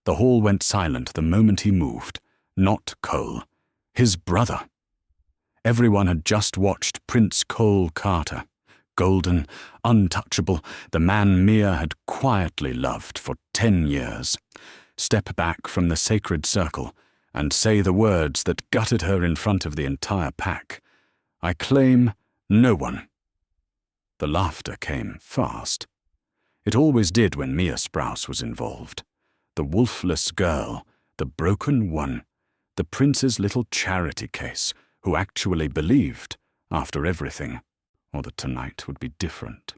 The hall went silent the moment he moved. Not Cole. His brother. Everyone had just watched Prince Cole Carter. Golden, untouchable, the man Mia had quietly loved for 10 years. Step back from the sacred circle and say the words that gutted her in front of the entire pack. I claim no one. The laughter came fast. It always did when Mia Sprouse was involved. The wolfless girl, the broken one, the prince's little charity case, who actually believed, after everything, or that tonight would be different.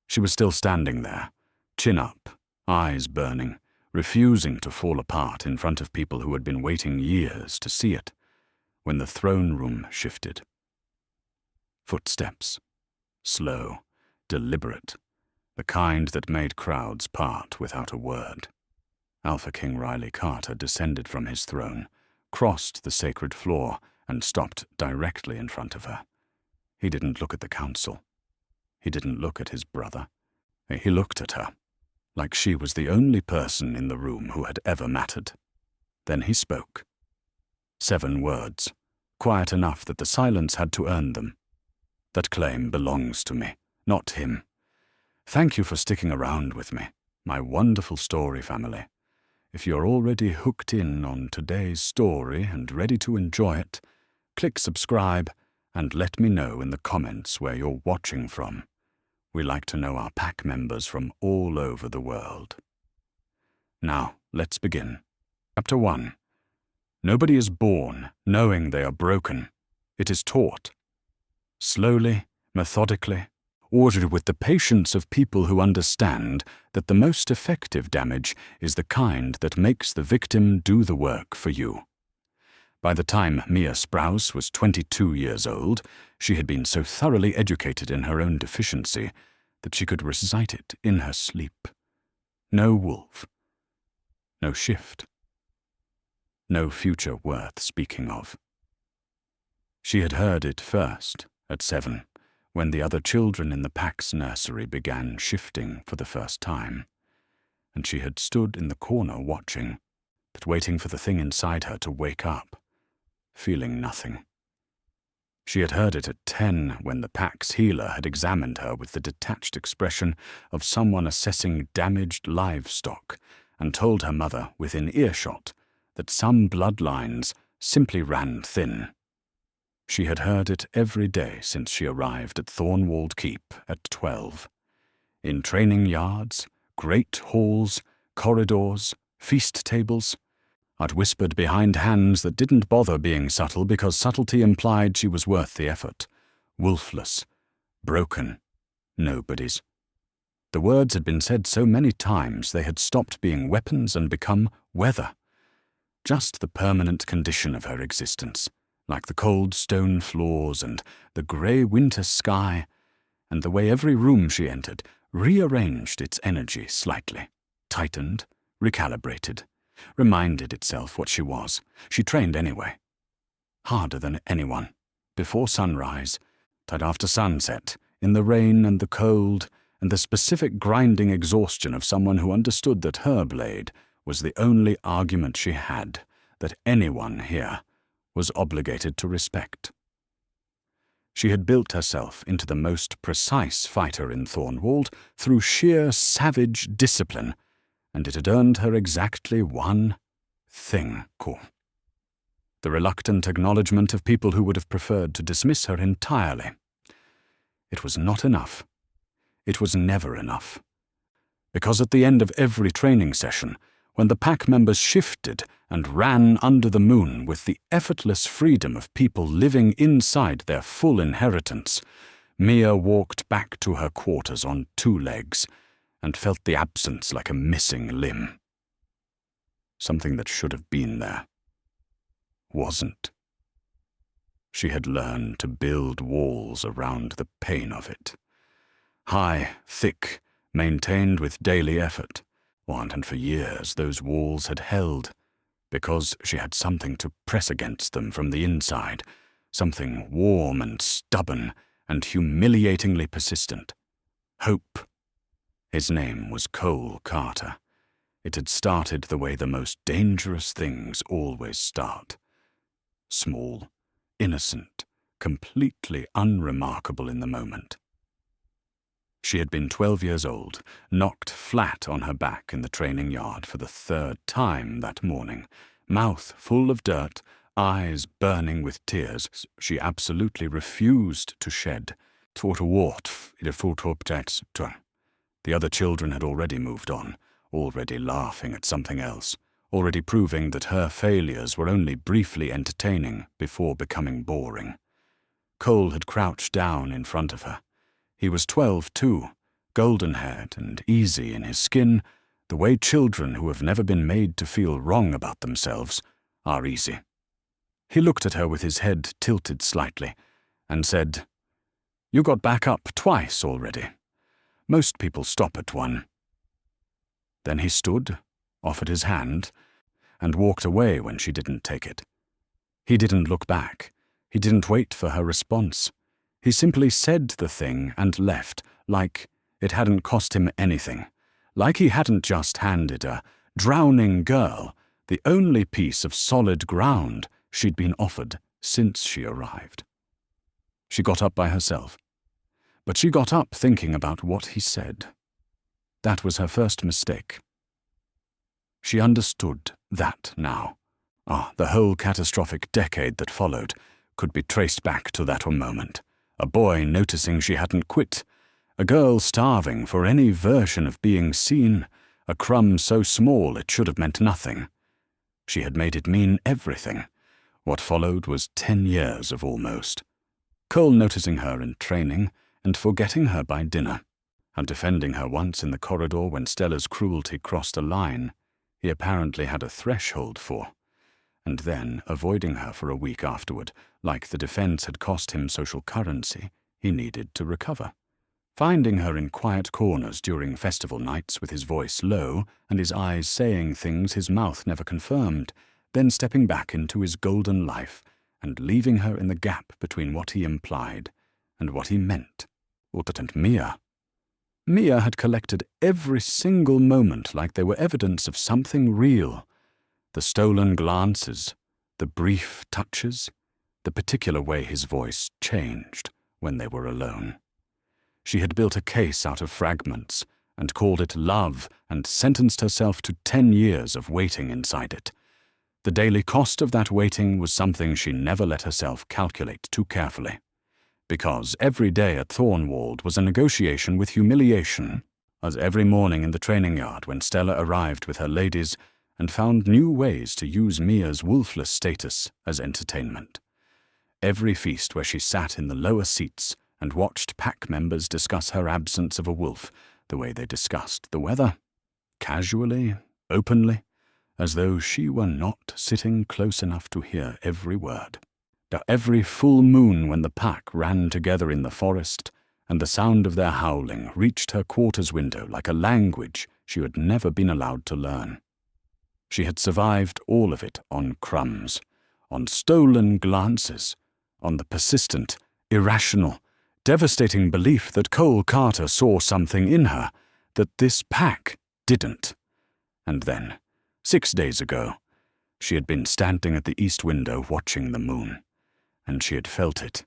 She was still standing there, chin up, eyes burning, refusing to fall apart in front of people who had been waiting years to see it, when the throne room shifted. Footsteps. Slow, deliberate, the kind that made crowds part without a word. Alpha King Riley Carter descended from his throne, crossed the sacred floor, and stopped directly in front of her. He didn't look at the council. He didn't look at his brother. He looked at her, like she was the only person in the room who had ever mattered. Then he spoke. 7 words, quiet enough that the silence had to earn them. That claim belongs to me, not him. Thank you for sticking around with me, my wonderful story family. If you're already hooked in on today's story and ready to enjoy it, click subscribe and let me know in the comments where you're watching from. We like to know our pack members from all over the world. Now, let's begin. Chapter 1. Nobody is born knowing they are broken. It is taught. Slowly, methodically, ordered with the patience of people who understand that the most effective damage is the kind that makes the victim do the work for you. By the time Mia Sprouse was 22 years old, she had been so thoroughly educated in her own deficiency that she could recite it in her sleep. No wolf. No shift. No future worth speaking of. She had heard it first, at 7, when the other children in the pack's nursery began shifting for the first time, and she had stood in the corner watching, but waiting for the thing inside her to wake up, feeling nothing. She had heard it at 10 when the pack's healer had examined her with the detached expression of someone assessing damaged livestock and told her mother within earshot that some bloodlines simply ran thin. She had heard it every day since she arrived at Thornwald Keep at 12. In training yards, great halls, corridors, feast tables. I'd whispered behind hands that didn't bother being subtle because subtlety implied she was worth the effort. Wolfless. Broken. Nobody's. The words had been said so many times they had stopped being weapons and become weather. Just the permanent condition of her existence. Like the cold stone floors and the grey winter sky, and the way every room she entered rearranged its energy slightly, tightened, recalibrated, reminded itself what she was. She trained anyway. Harder than anyone, before sunrise, tight after sunset, in the rain and the cold, and the specific grinding exhaustion of someone who understood that her blade was the only argument she had, that anyone here was obligated to respect. She had built herself into the most precise fighter in Thornwald through sheer savage discipline, and it had earned her exactly one thing, the reluctant acknowledgement of people who would have preferred to dismiss her entirely. It was not enough. It was never enough. Because at the end of every training session, when the pack members shifted and ran under the moon with the effortless freedom of people living inside their full inheritance, Mia walked back to her quarters on 2 legs and felt the absence like a missing limb. Something that should have been there. Wasn't. She had learned to build walls around the pain of it. High, thick, maintained with daily effort. And for years those walls had held, because she had something to press against them from the inside, something warm and stubborn and humiliatingly persistent. Hope. His name was Cole Carter. It had started the way the most dangerous things always start. Small, innocent, completely unremarkable in the moment. She had been 12 years old, knocked flat on her back in the training yard for the 3rd time that morning, mouth full of dirt, eyes burning with tears she absolutely refused to shed. The other children had already moved on, already laughing at something else, already proving that her failures were only briefly entertaining before becoming boring. Cole had crouched down in front of her. He was 12 too, golden-haired and easy in his skin, the way children who have never been made to feel wrong about themselves are easy. He looked at her with his head tilted slightly and said, "You got back up twice already. Most people stop at one." Then he stood, offered his hand, and walked away when she didn't take it. He didn't look back. He didn't wait for her response. He simply said the thing and left, like it hadn't cost him anything, like he hadn't just handed a drowning girl the only piece of solid ground she'd been offered since she arrived. She got up by herself, but she got up thinking about what he said. That was her first mistake. She understood that now. The whole catastrophic decade that followed could be traced back to that moment. A boy noticing she hadn't quit, a girl starving for any version of being seen, a crumb so small it should have meant nothing. She had made it mean everything. What followed was 10 years of almost. Cole noticing her in training and forgetting her by dinner, and defending her once in the corridor when Stella's cruelty crossed a line he apparently had a threshold for, and then avoiding her for a week afterward, like the defense had cost him social currency he needed to recover. Finding her in quiet corners during festival nights with his voice low and his eyes saying things his mouth never confirmed, then stepping back into his golden life and leaving her in the gap between what he implied and what he meant. And Mia. Mia had collected every single moment like they were evidence of something real. The stolen glances, the brief touches, the particular way his voice changed when they were alone. She had built a case out of fragments and called it love and sentenced herself to 10 years of waiting inside it. The daily cost of that waiting was something she never let herself calculate too carefully, because every day at Thornwald was a negotiation with humiliation, as every morning in the training yard when Stella arrived with her ladies and found new ways to use Mia's wolfless status as entertainment. Every feast where she sat in the lower seats and watched pack members discuss her absence of a wolf the way they discussed the weather, casually, openly, as though she were not sitting close enough to hear every word. Every full moon when the pack ran together in the forest and the sound of their howling reached her quarters window like a language she had never been allowed to learn. She had survived all of it on crumbs, on stolen glances, on the persistent, irrational, devastating belief that Cole Carter saw something in her that this pack didn't. And then, 6 days ago, she had been standing at the east window watching the moon, and she had felt it,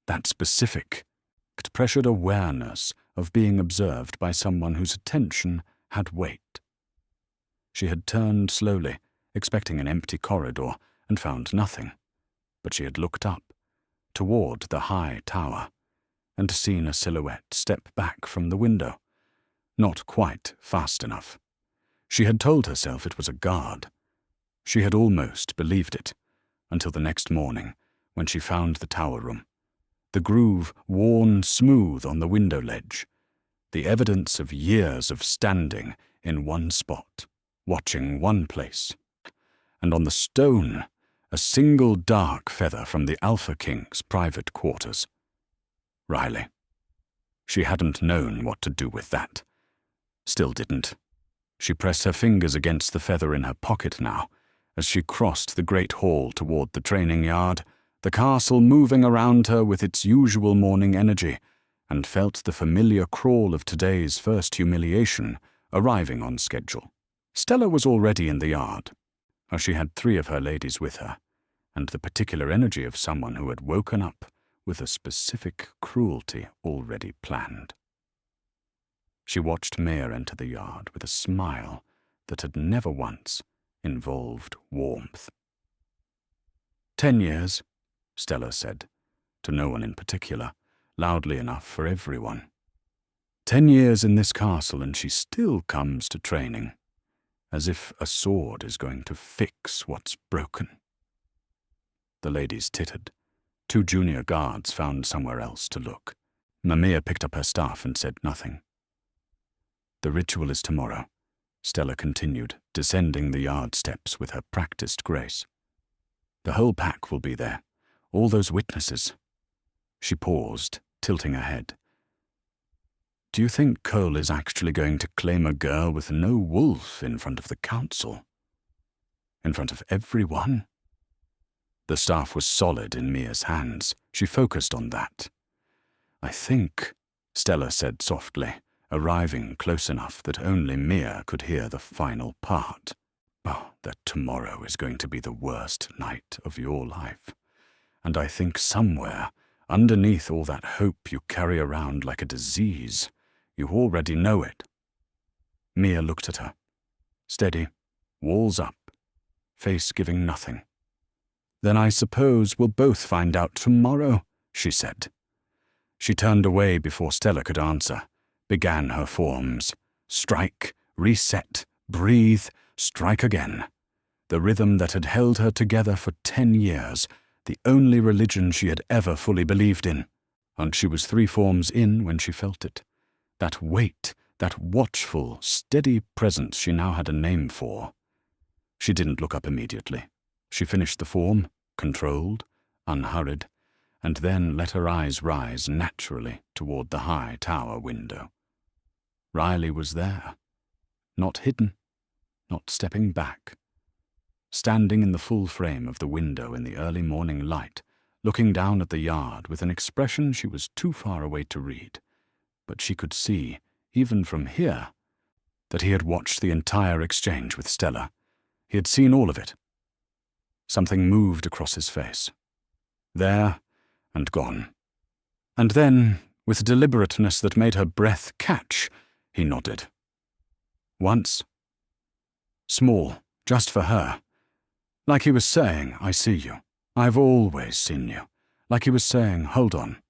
that specific, pressured awareness of being observed by someone whose attention had weight. She had turned slowly, expecting an empty corridor, and found nothing, but she had looked up, toward the high tower, and seen a silhouette step back from the window. Not quite fast enough. She had told herself it was a guard. She had almost believed it, until the next morning, when she found the tower room, the groove worn smooth on the window ledge, the evidence of years of standing in one spot, watching one place, and on the stone, a single dark feather from the Alpha King's private quarters. Riley. She hadn't known what to do with that. Still didn't. She pressed her fingers against the feather in her pocket now, as she crossed the great hall toward the training yard, the castle moving around her with its usual morning energy, and felt the familiar crawl of today's first humiliation arriving on schedule. Stella was already in the yard, as she had 3 of her ladies with her, and the particular energy of someone who had woken up with a specific cruelty already planned. She watched Mia enter the yard with a smile that had never once involved warmth. 10 years, Stella said, to no one in particular, loudly enough for everyone. 10 years in this castle and she still comes to training, as if a sword is going to fix what's broken. The ladies tittered. 2 junior guards found somewhere else to look. Mimea picked up her staff and said nothing. The ritual is tomorrow, Stella continued, descending the yard steps with her practiced grace. The whole pack will be there, all those witnesses. She paused, tilting her head. Do you think Cole is actually going to claim a girl with no wolf in front of the council? In front of everyone? The staff was solid in Mia's hands. She focused on that. I think, Stella said softly, arriving close enough that only Mia could hear the final part. Oh, that tomorrow is going to be the worst night of your life. And I think somewhere, underneath all that hope you carry around like a disease, you already know it. Mia looked at her. Steady, walls up, face giving nothing. Then I suppose we'll both find out tomorrow, she said. She turned away before Stella could answer, began her forms. Strike, reset, breathe, strike again. The rhythm that had held her together for 10 years, the only religion she had ever fully believed in. And she was 3 forms in when she felt it. That weight, that watchful, steady presence she now had a name for. She didn't look up immediately. She finished the form, controlled, unhurried, and then let her eyes rise naturally toward the high tower window. Riley was there, not hidden, not stepping back. Standing in the full frame of the window in the early morning light, looking down at the yard with an expression she was too far away to read. But she could see, even from here, that he had watched the entire exchange with Stella. He had seen all of it. Something moved across his face. There and gone. And then, with deliberateness that made her breath catch, he nodded. Once. Small, just for her. Like he was saying, I see you. I've always seen you. Like he was saying, hold on.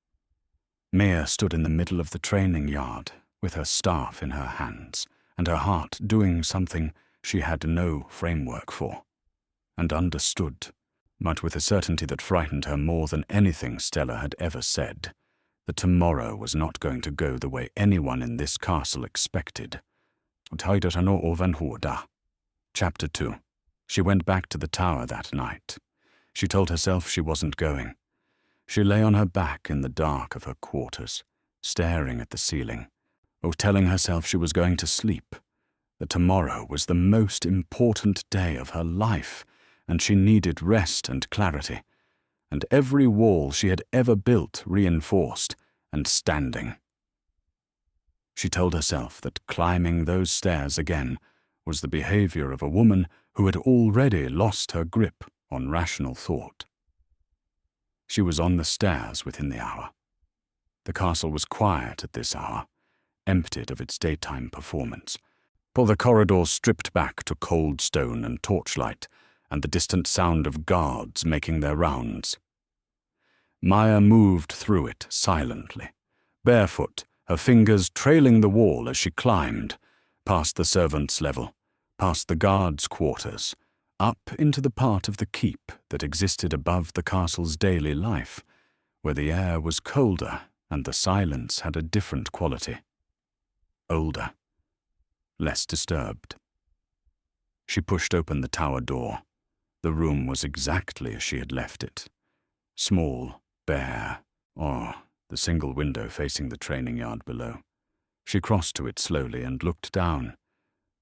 Mia stood in the middle of the training yard, with her staff in her hands, and her heart doing something she had no framework for, and understood, but with a certainty that frightened her more than anything Stella had ever said, that tomorrow was not going to go the way anyone in this castle expected. Chapter 2. She went back to the tower that night. She told herself she wasn't going. She lay on her back in the dark of her quarters, staring at the ceiling, or telling herself she was going to sleep, that tomorrow was the most important day of her life, and she needed rest and clarity, and every wall she had ever built reinforced and standing. She told herself that climbing those stairs again was the behavior of a woman who had already lost her grip on rational thought. She was on the stairs within the hour. The castle was quiet at this hour, emptied of its daytime performance, for the corridors stripped back to cold stone and torchlight, and the distant sound of guards making their rounds. Maya moved through it silently, barefoot, her fingers trailing the wall as she climbed, past the servants' level, past the guards' quarters, up into the part of the keep that existed above the castle's daily life, where the air was colder and the silence had a different quality. Older, less disturbed. She pushed open the tower door. The room was exactly as she had left it. Small, bare, the single window facing the training yard below. She crossed to it slowly and looked down.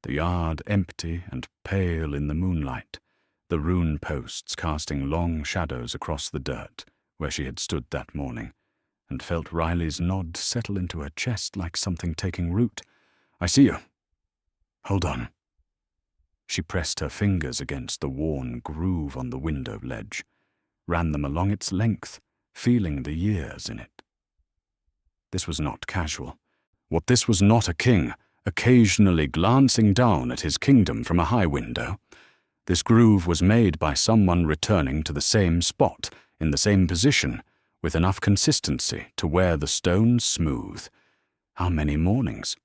The yard empty and pale in the moonlight, the rune posts casting long shadows across the dirt where she had stood that morning, and felt Riley's nod settle into her chest like something taking root. I see you. Hold on. She pressed her fingers against the worn groove on the window ledge, ran them along its length, feeling the years in it. This was not casual. What this was not a king, occasionally glancing down at his kingdom from a high window. This groove was made by someone returning to the same spot, in the same position, with enough consistency to wear the stone smooth. How many mornings,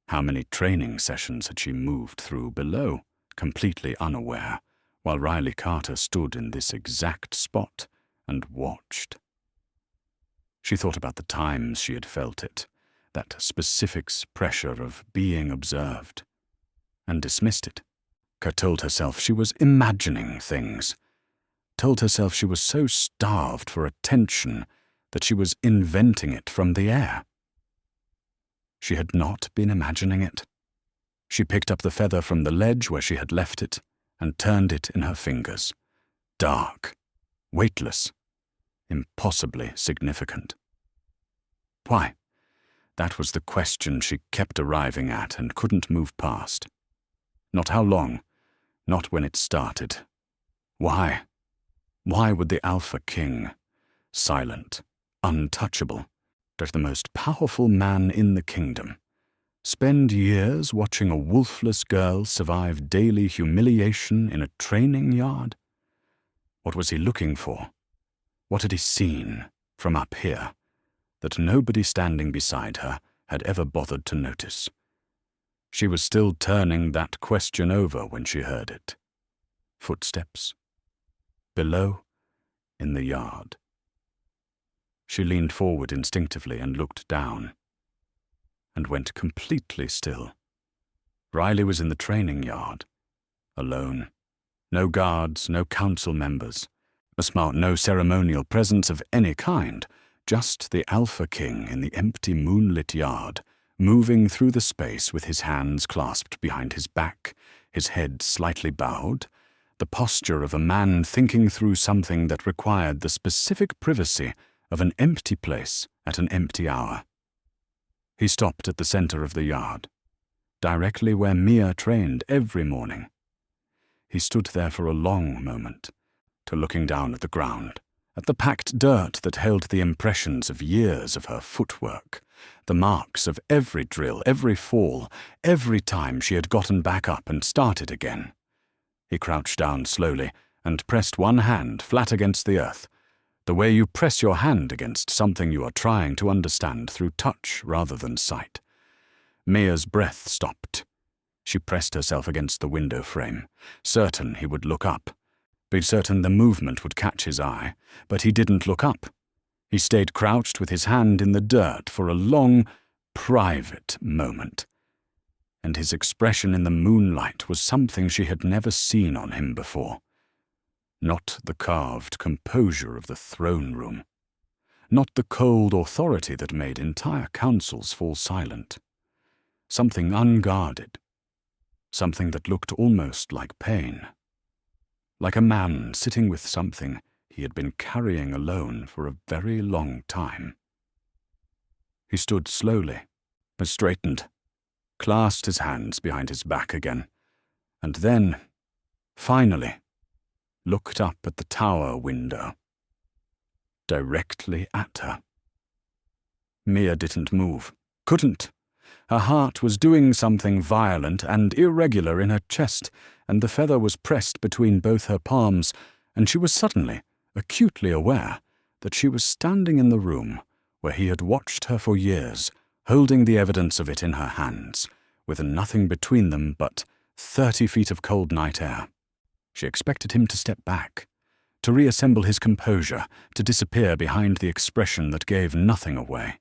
how many training sessions had she moved through below, completely unaware, while Riley Carter stood in this exact spot and watched? She thought about the times she had felt it, that specific pressure of being observed, and dismissed it. Told herself she was imagining things, told herself she was so starved for attention that she was inventing it from the air. She had not been imagining it. She picked up the feather from the ledge where she had left it and turned it in her fingers. Dark, weightless, impossibly significant. Why? That was the question she kept arriving at and couldn't move past. Not how long, not when it started. Why? Why would the Alpha King, silent, untouchable, but the most powerful man in the kingdom, spend years watching a wolfless girl survive daily humiliation in a training yard? What was he looking for? What had he seen from up here that nobody standing beside her had ever bothered to notice? She was still turning that question over when she heard it. Footsteps. Below, in the yard. She leaned forward instinctively and looked down, and went completely still. Riley was in the training yard, alone. No guards, no council members, no ceremonial presence of any kind, just the Alpha King in the empty moonlit yard, moving through the space with his hands clasped behind his back, his head slightly bowed, the posture of a man thinking through something that required the specific privacy of an empty place at an empty hour. He stopped at the center of the yard, directly where Mia trained every morning. He stood there for a long moment, looking down at the ground, at the packed dirt that held the impressions of years of her footwork, the marks of every drill, every fall, every time she had gotten back up and started again. He crouched down slowly and pressed one hand flat against the earth, the way you press your hand against something you are trying to understand through touch rather than sight. Mia's breath stopped. She pressed herself against the window frame, certain he would look up, be certain the movement would catch his eye, but he didn't look up. He stayed crouched with his hand in the dirt for a long, private moment, and his expression in the moonlight was something she had never seen on him before. Not the carved composure of the throne room, not the cold authority that made entire councils fall silent. Something unguarded, something that looked almost like pain, like a man sitting with something he had been carrying alone for a very long time. He stood slowly, straightened, clasped his hands behind his back again, and then, finally, looked up at the tower window, directly at her. Mia didn't move, couldn't. Her heart was doing something violent and irregular in her chest, and the feather was pressed between both her palms, and she was suddenly, acutely aware that she was standing in the room where he had watched her for years, holding the evidence of it in her hands, with nothing between them but 30 feet of cold night air. She expected him to step back, to reassemble his composure, to disappear behind the expression that gave nothing away,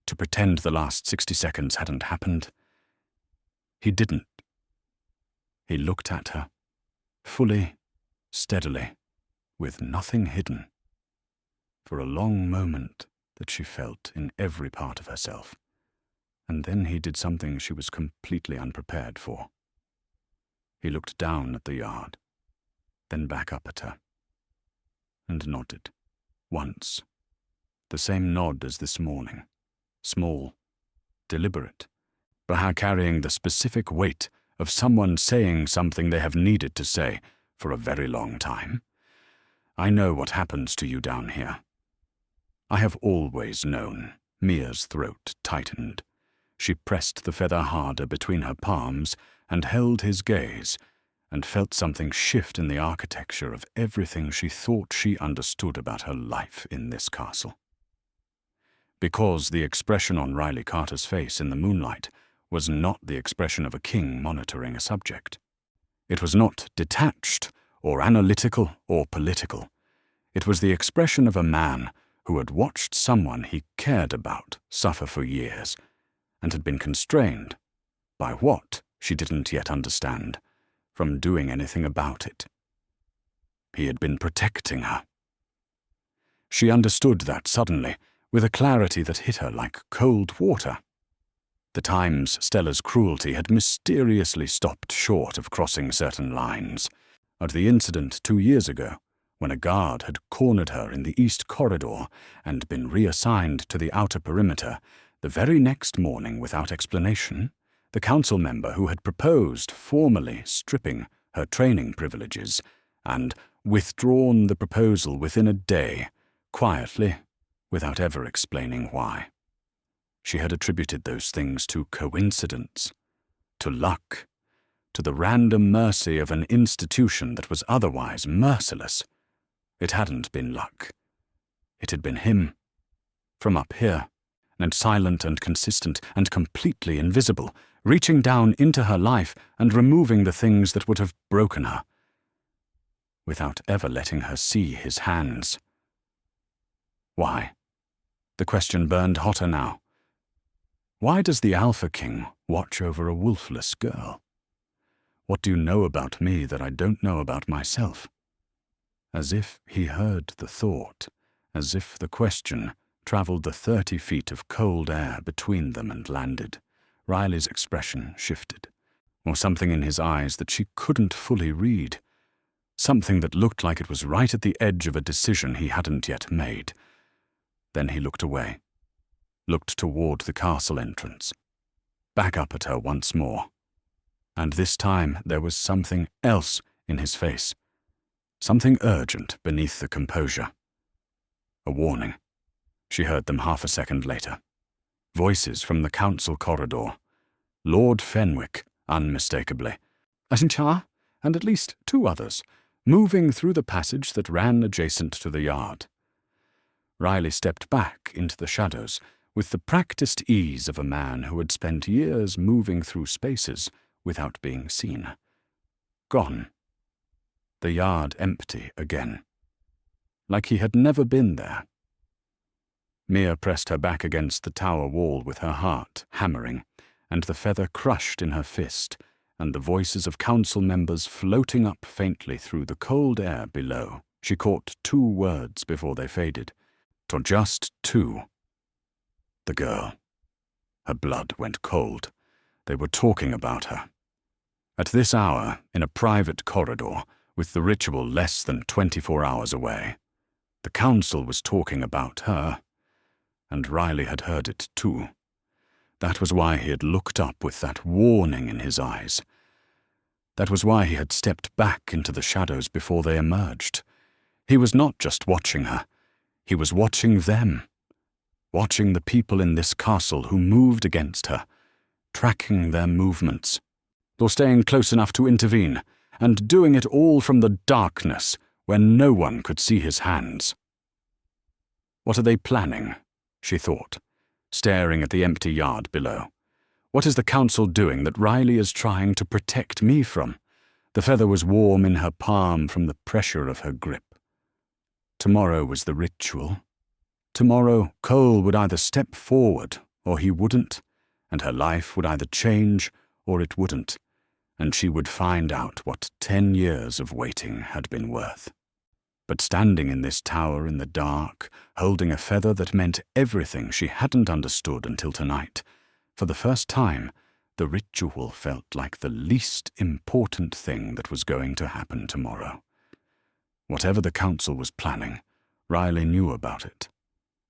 to pretend the last 60 seconds hadn't happened. He didn't. He looked at her, fully, steadily, with nothing hidden, for a long moment that she felt in every part of herself, and then he did something she was completely unprepared for. He looked down at the yard, then back up at her, and nodded, once, the same nod as this morning, small, deliberate, but carrying the specific weight of someone saying something they have needed to say for a very long time. I know what happens to you down here. I have always known. Mia's throat tightened. She pressed the feather harder between her palms and held his gaze, and felt something shift in the architecture of everything she thought she understood about her life in this castle. Because the expression on Riley Carter's face in the moonlight was not the expression of a king monitoring a subject. It was not detached or analytical or political. It was the expression of a man who had watched someone he cared about suffer for years, and had been constrained, by what she didn't yet understand, from doing anything about it. He had been protecting her. She understood that suddenly, with a clarity that hit her like cold water. The times Stella's cruelty had mysteriously stopped short of crossing certain lines. At the incident 2 years ago, when a guard had cornered her in the east corridor and been reassigned to the outer perimeter, the very next morning, without explanation, the council member who had proposed formally stripping her training privileges and withdrawn the proposal within a day, quietly, without ever explaining why. She had attributed those things to coincidence, to luck, to the random mercy of an institution that was otherwise merciless. It hadn't been luck. It had been him, from up here, and silent and consistent and completely invisible, reaching down into her life and removing the things that would have broken her, without ever letting her see his hands. Why? The question burned hotter now. Why does the Alpha King watch over a wolfless girl? What do you know about me that I don't know about myself? As if he heard the thought, as if the question travelled the 30 feet of cold air between them and landed, Riley's expression shifted, or something in his eyes that she couldn't fully read, something that looked like it was right at the edge of a decision he hadn't yet made. Then he looked away, looked toward the castle entrance, back up at her once more. And this time there was something else in his face, something urgent beneath the composure. A warning. She heard them half a second later. Voices from the council corridor. Lord Fenwick, unmistakably. Asincha, and at least 2 others, moving through the passage that ran adjacent to the yard. Riley stepped back into the shadows with the practiced ease of a man who had spent years moving through spaces without being seen. Gone. The yard empty again, like he had never been there. Mia pressed her back against the tower wall with her heart hammering, and the feather crushed in her fist, and the voices of council members floating up faintly through the cold air below. She caught 2 words before they faded, or just 2. The girl. Her blood went cold. They were talking about her. At this hour, in a private corridor, with the ritual less than 24 hours away, the council was talking about her, and Riley had heard it too. That was why he had looked up with that warning in his eyes. That was why he had stepped back into the shadows before they emerged. He was not just watching her, he was watching them, watching the people in this castle who moved against her, tracking their movements, or staying close enough to intervene, and doing it all from the darkness where no one could see his hands. What are they planning? She thought, staring at the empty yard below. What is the council doing that Riley is trying to protect me from? The feather was warm in her palm from the pressure of her grip. Tomorrow was the ritual. Tomorrow, Cole would either step forward or he wouldn't, and her life would either change or it wouldn't, and she would find out what 10 years of waiting had been worth. But standing in this tower in the dark, holding a feather that meant everything she hadn't understood until tonight, for the first time, the ritual felt like the least important thing that was going to happen tomorrow. Whatever the council was planning, Riley knew about it.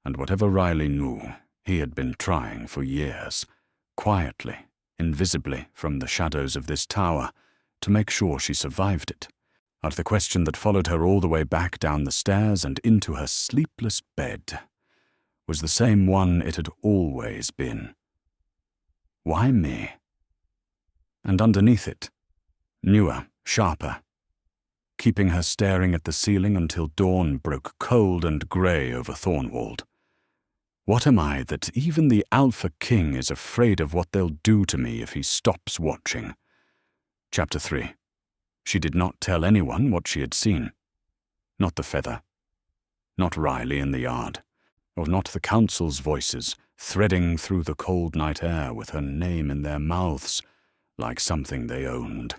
And whatever Riley knew, he had been trying for years, quietly, invisibly from the shadows of this tower, to make sure she survived it. But the question that followed her all the way back down the stairs and into her sleepless bed was the same one it had always been. Why me? And underneath it, newer, sharper, keeping her staring at the ceiling until dawn broke cold and grey over Thornwald. What am I that even the Alpha King is afraid of what they'll do to me if he stops watching? Chapter 3. She did not tell anyone what she had seen. Not the feather. Not Riley in the yard. Or not the council's voices threading through the cold night air with her name in their mouths like something they owned.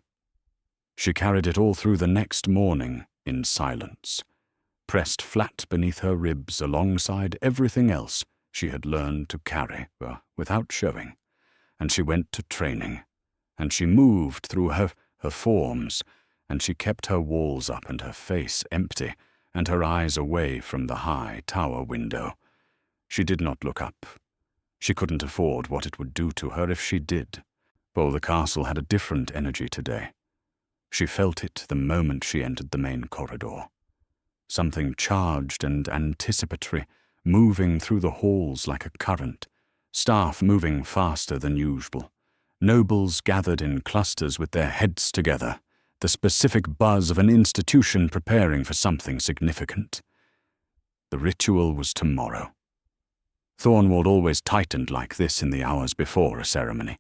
She carried it all through the next morning in silence, pressed flat beneath her ribs alongside everything else she had learned to carry without showing, and she went to training, and she moved through her forms, and she kept her walls up and her face empty, and her eyes away from the high tower window. She did not look up. She couldn't afford what it would do to her if she did. Well, the castle had a different energy today. She felt it the moment she entered the main corridor. Something charged and anticipatory, moving through the halls like a current, staff moving faster than usual, nobles gathered in clusters with their heads together, the specific buzz of an institution preparing for something significant. The ritual was tomorrow. Thornwald always tightened like this in the hours before a ceremony,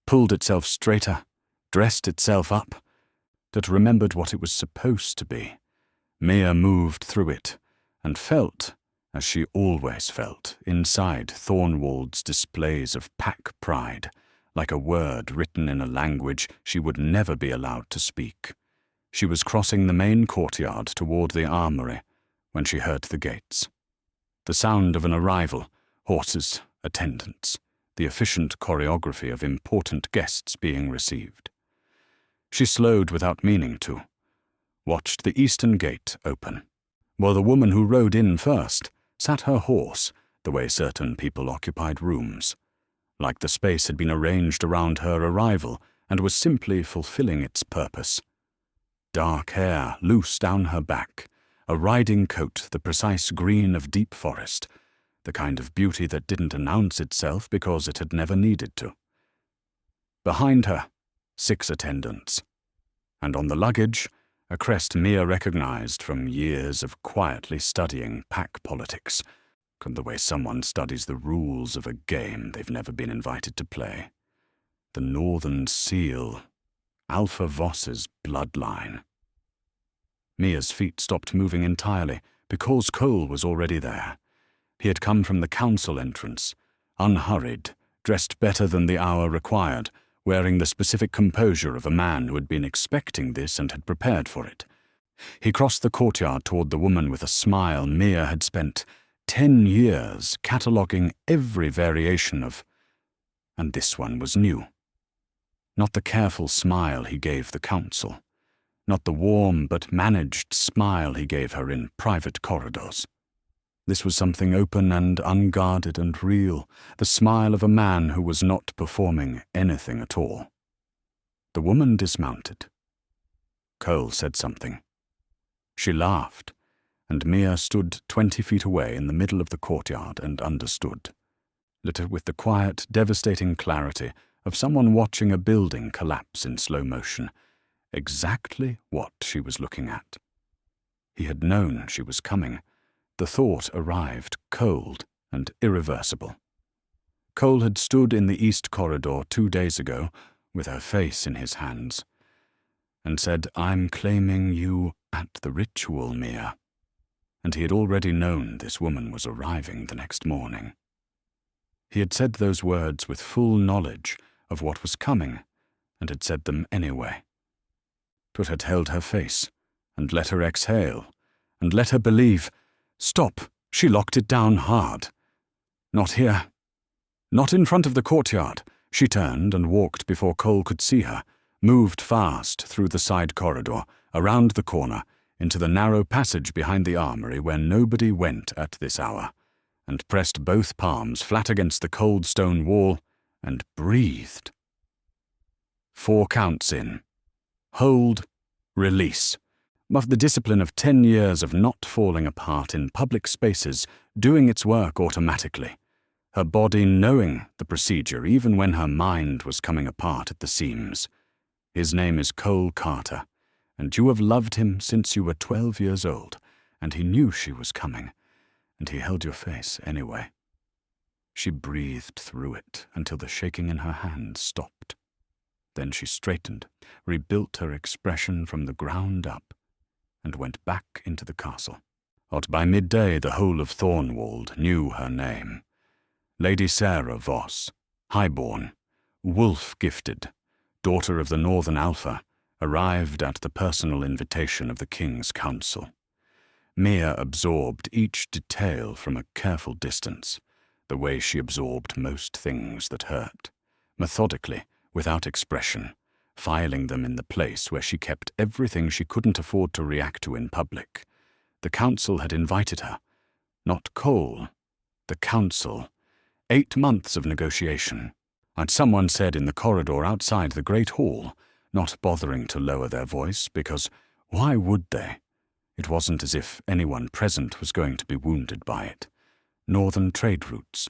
pulled itself straighter, dressed itself up, that remembered what it was supposed to be. Mia moved through it, and felt, as she always felt, inside Thornwald's displays of pack pride, like a word written in a language she would never be allowed to speak. She was crossing the main courtyard toward the armory when she heard the gates. The sound of an arrival, horses, attendants, the efficient choreography of important guests being received. She slowed without meaning to, watched the eastern gate open, while the woman who rode in first sat her horse the way certain people occupied rooms, like the space had been arranged around her arrival and was simply fulfilling its purpose. Dark hair loose down her back, a riding coat the precise green of deep forest, the kind of beauty that didn't announce itself because it had never needed to. Behind her, 6 attendants, and on the luggage, a crest Mia recognized from years of quietly studying pack politics, from the way someone studies the rules of a game they've never been invited to play. The Northern Seal, Alpha Voss's bloodline. Mia's feet stopped moving entirely because Cole was already there. He had come from the council entrance, unhurried, dressed better than the hour required, wearing the specific composure of a man who had been expecting this and had prepared for it. He crossed the courtyard toward the woman with a smile Mia had spent 10 years cataloguing every variation of, and this one was new. Not the careful smile he gave the council, not the warm but managed smile he gave her in private corridors. This was something open and unguarded and real, the smile of a man who was not performing anything at all. The woman dismounted. Cole said something. She laughed, and Mia stood 20 feet away in the middle of the courtyard and understood, lit with the quiet, devastating clarity of someone watching a building collapse in slow motion, exactly what she was looking at. He had known she was coming. The thought arrived cold and irreversible. Cole had stood in the east corridor 2 days ago, with her face in his hands, and said, "I'm claiming you at the ritual, Mia." And he had already known this woman was arriving the next morning. He had said those words with full knowledge of what was coming, and had said them anyway. But had held her face, and let her exhale, and let her believe. Stop! She locked it down hard. Not here. Not in front of the courtyard. She turned and walked before Cole could see her, moved fast through the side corridor, around the corner, into the narrow passage behind the armory where nobody went at this hour, and pressed both palms flat against the cold stone wall, and breathed. 4 counts in. Hold, release. Of the discipline of 10 years of not falling apart in public spaces, doing its work automatically. Her body knowing the procedure even when her mind was coming apart at the seams. His name is Cole Carter, and you have loved him since you were 12 years old, and he knew she was coming, and he held your face anyway. She breathed through it until the shaking in her hands stopped. Then she straightened, rebuilt her expression from the ground up, and went back into the castle. But by midday the whole of Thornwald knew her name. Lady Sarah Voss, highborn, wolf-gifted, daughter of the Northern Alpha, arrived at the personal invitation of the King's Council. Mia absorbed each detail from a careful distance, the way she absorbed most things that hurt, methodically, without expression, filing them in the place where she kept everything she couldn't afford to react to in public. The council had invited her. Not Cole. The council. 8 months of negotiation. And someone said in the corridor outside the great hall, not bothering to lower their voice, because why would they? It wasn't as if anyone present was going to be wounded by it. Northern trade routes.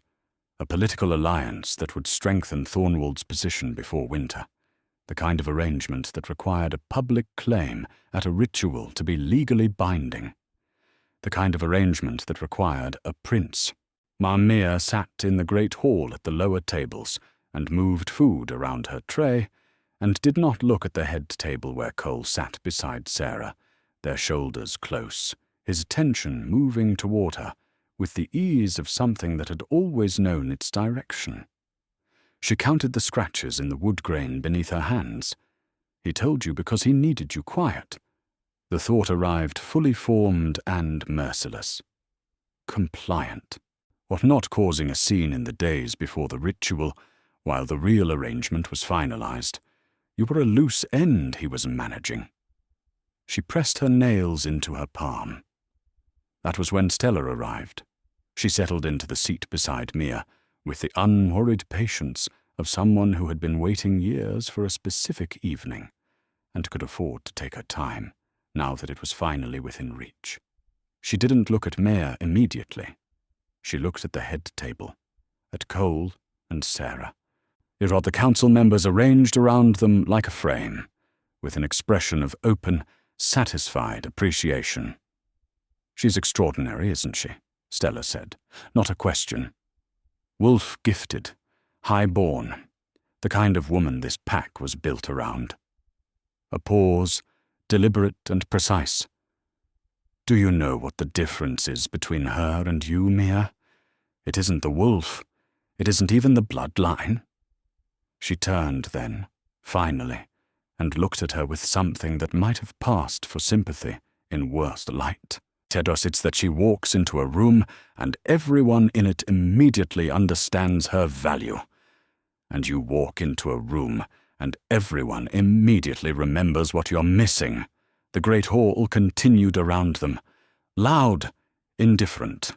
A political alliance that would strengthen Thornwald's position before winter. The kind of arrangement that required a public claim at a ritual to be legally binding. The kind of arrangement that required a prince. Mia sat in the great hall at the lower tables and moved food around her tray, and did not look at the head table where Cole sat beside Sarah, their shoulders close, his attention moving toward her, with the ease of something that had always known its direction. She counted the scratches in the wood grain beneath her hands. He told you because he needed you quiet. The thought arrived fully formed and merciless. Compliant. What not causing a scene in the days before the ritual, while the real arrangement was finalized. You were a loose end he was managing. She pressed her nails into her palm. That was when Stella arrived. She settled into the seat beside Mia, with the unworried patience of someone who had been waiting years for a specific evening, and could afford to take her time, now that it was finally within reach. She didn't look at Mia immediately. She looked at the head table, at Cole and Sarah. It had the council members arranged around them like a frame, with an expression of open, satisfied appreciation. "She's extraordinary, isn't she?" Stella said. Not a question. Wolf-gifted, high-born, the kind of woman this pack was built around. A pause, deliberate and precise. "Do you know what the difference is between her and you, Mia? It isn't the wolf. It isn't even the bloodline." She turned then, finally, and looked at her with something that might have passed for sympathy in worse light. Tedos, it's that she walks into a room and everyone in it immediately understands her value. And you walk into a room and everyone immediately remembers what you're missing. The great hall continued around them. Loud, indifferent.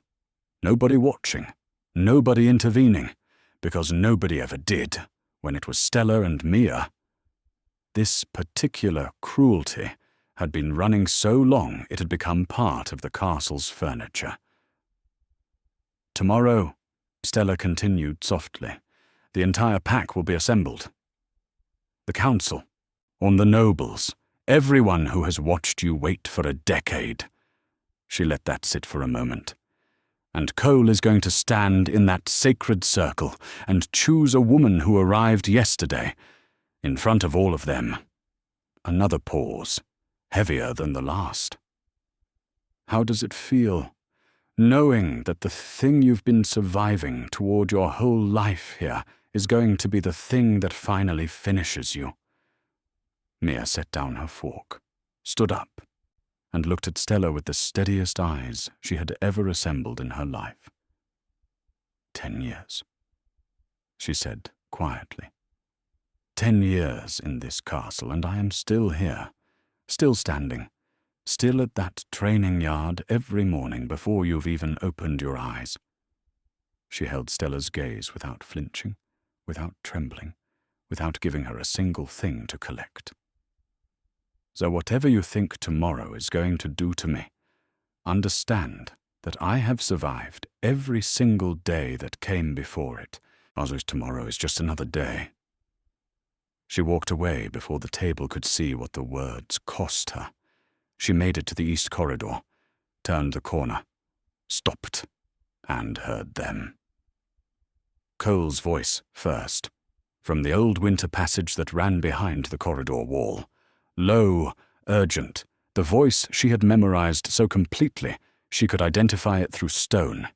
Nobody watching, nobody intervening, because nobody ever did when it was Stella and Mia. This particular cruelty had been running so long it had become part of the castle's furniture. "Tomorrow," Stella continued softly, "the entire pack will be assembled. The council, on the nobles, everyone who has watched you wait for a decade." She let that sit for a moment. "And Cole is going to stand in that sacred circle and choose a woman who arrived yesterday, in front of all of them." Another pause, heavier than the last. "How does it feel, knowing that the thing you've been surviving toward your whole life here is going to be the thing that finally finishes you?" Mia set down her fork, stood up, and looked at Stella with the steadiest eyes she had ever assembled in her life. 10 years, she said quietly. 10 years in this castle, and I am still here, still standing, still at that training yard every morning before you've even opened your eyes. She held Stella's gaze without flinching, without trembling, without giving her a single thing to collect. So whatever you think tomorrow is going to do to me, understand that I have survived every single day that came before it, as tomorrow is just another day. She walked away before the table could see what the words cost her. She made it to the east corridor, turned the corner, stopped, and heard them. Cole's voice first, from the old winter passage that ran behind the corridor wall. Low, urgent, the voice she had memorized so completely she could identify it through stone.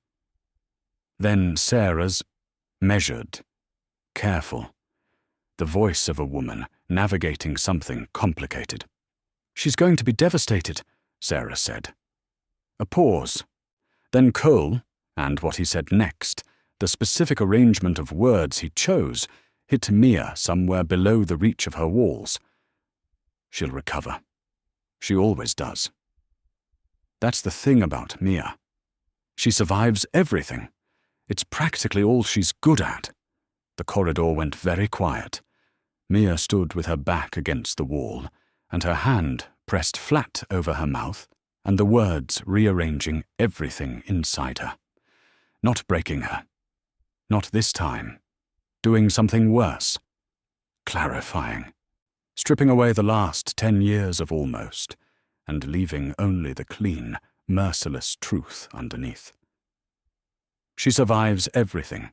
Then Sarah's, measured, careful, the voice of a woman navigating something complicated. "She's going to be devastated," Sarah said. A pause. Then Cole, and what he said next, the specific arrangement of words he chose, hit Mia somewhere below the reach of her walls. "She'll recover. She always does. That's the thing about Mia. She survives everything. It's practically all she's good at." The corridor went very quiet. Mia stood with her back against the wall, and her hand pressed flat over her mouth, and the words rearranging everything inside her. Not breaking her. Not this time. Doing something worse. Clarifying. Stripping away the last 10 years of almost, and leaving only the clean, merciless truth underneath. She survives everything.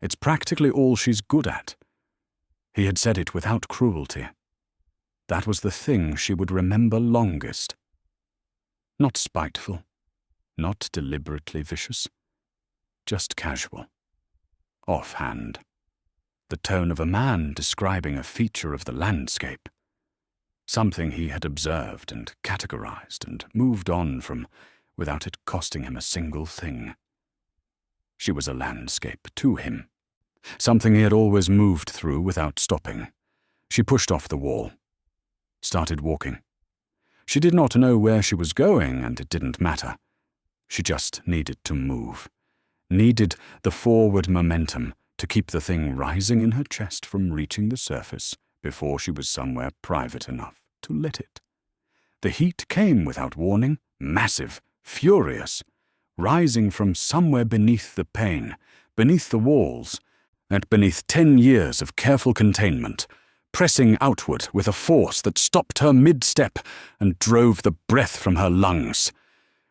It's practically all she's good at. He had said it without cruelty. That was the thing she would remember longest. Not spiteful, not deliberately vicious, just casual, offhand. The tone of a man describing a feature of the landscape, something he had observed and categorized and moved on from without it costing him a single thing. She was a landscape to him, something he had always moved through without stopping. She pushed off the wall, started walking. She did not know where she was going, and it didn't matter. She just needed to move, needed the forward momentum to keep the thing rising in her chest from reaching the surface before she was somewhere private enough to let it. The heat came without warning, massive, furious, rising from somewhere beneath the pain, beneath the walls, and beneath 10 years of careful containment, pressing outward with a force that stopped her mid-step and drove the breath from her lungs.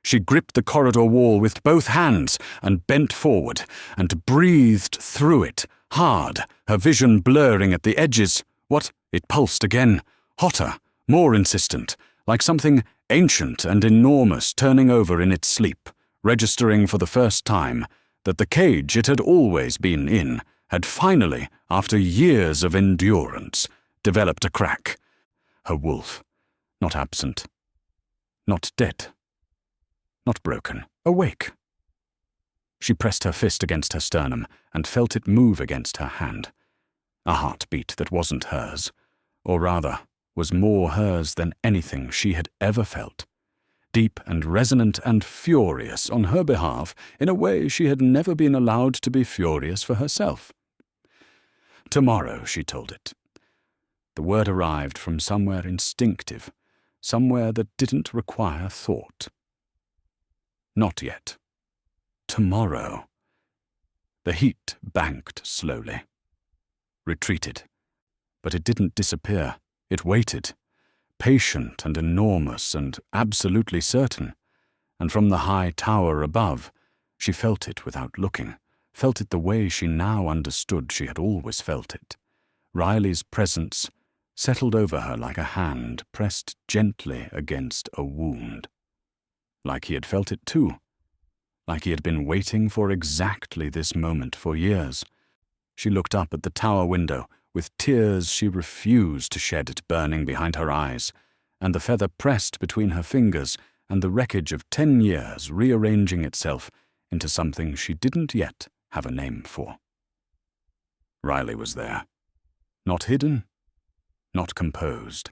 She gripped the corridor wall with both hands and bent forward and breathed through it, hard, her vision blurring at the edges. What? It pulsed again, hotter, more insistent, like something ancient and enormous turning over in its sleep, registering for the first time that the cage it had always been in had finally, after years of endurance, developed a crack. Her wolf, not absent, not dead, not broken, awake. She pressed her fist against her sternum and felt it move against her hand. A heartbeat that wasn't hers, or rather, was more hers than anything she had ever felt. Deep and resonant and furious on her behalf in a way she had never been allowed to be furious for herself. Tomorrow, she told it. The word arrived from somewhere instinctive, somewhere that didn't require thought. Not yet. Tomorrow. The heat banked slowly. Retreated. But it didn't disappear. It waited. Patient and enormous and absolutely certain. And from the high tower above, she felt it without looking, felt it the way she now understood she had always felt it. Riley's presence settled over her like a hand pressed gently against a wound. Like he had felt it too. Like he had been waiting for exactly this moment for years. She looked up at the tower window with tears she refused to shed burning behind her eyes, and the feather pressed between her fingers and the wreckage of 10 years rearranging itself into something she didn't yet have a name for. Riley was there. Not hidden, not composed.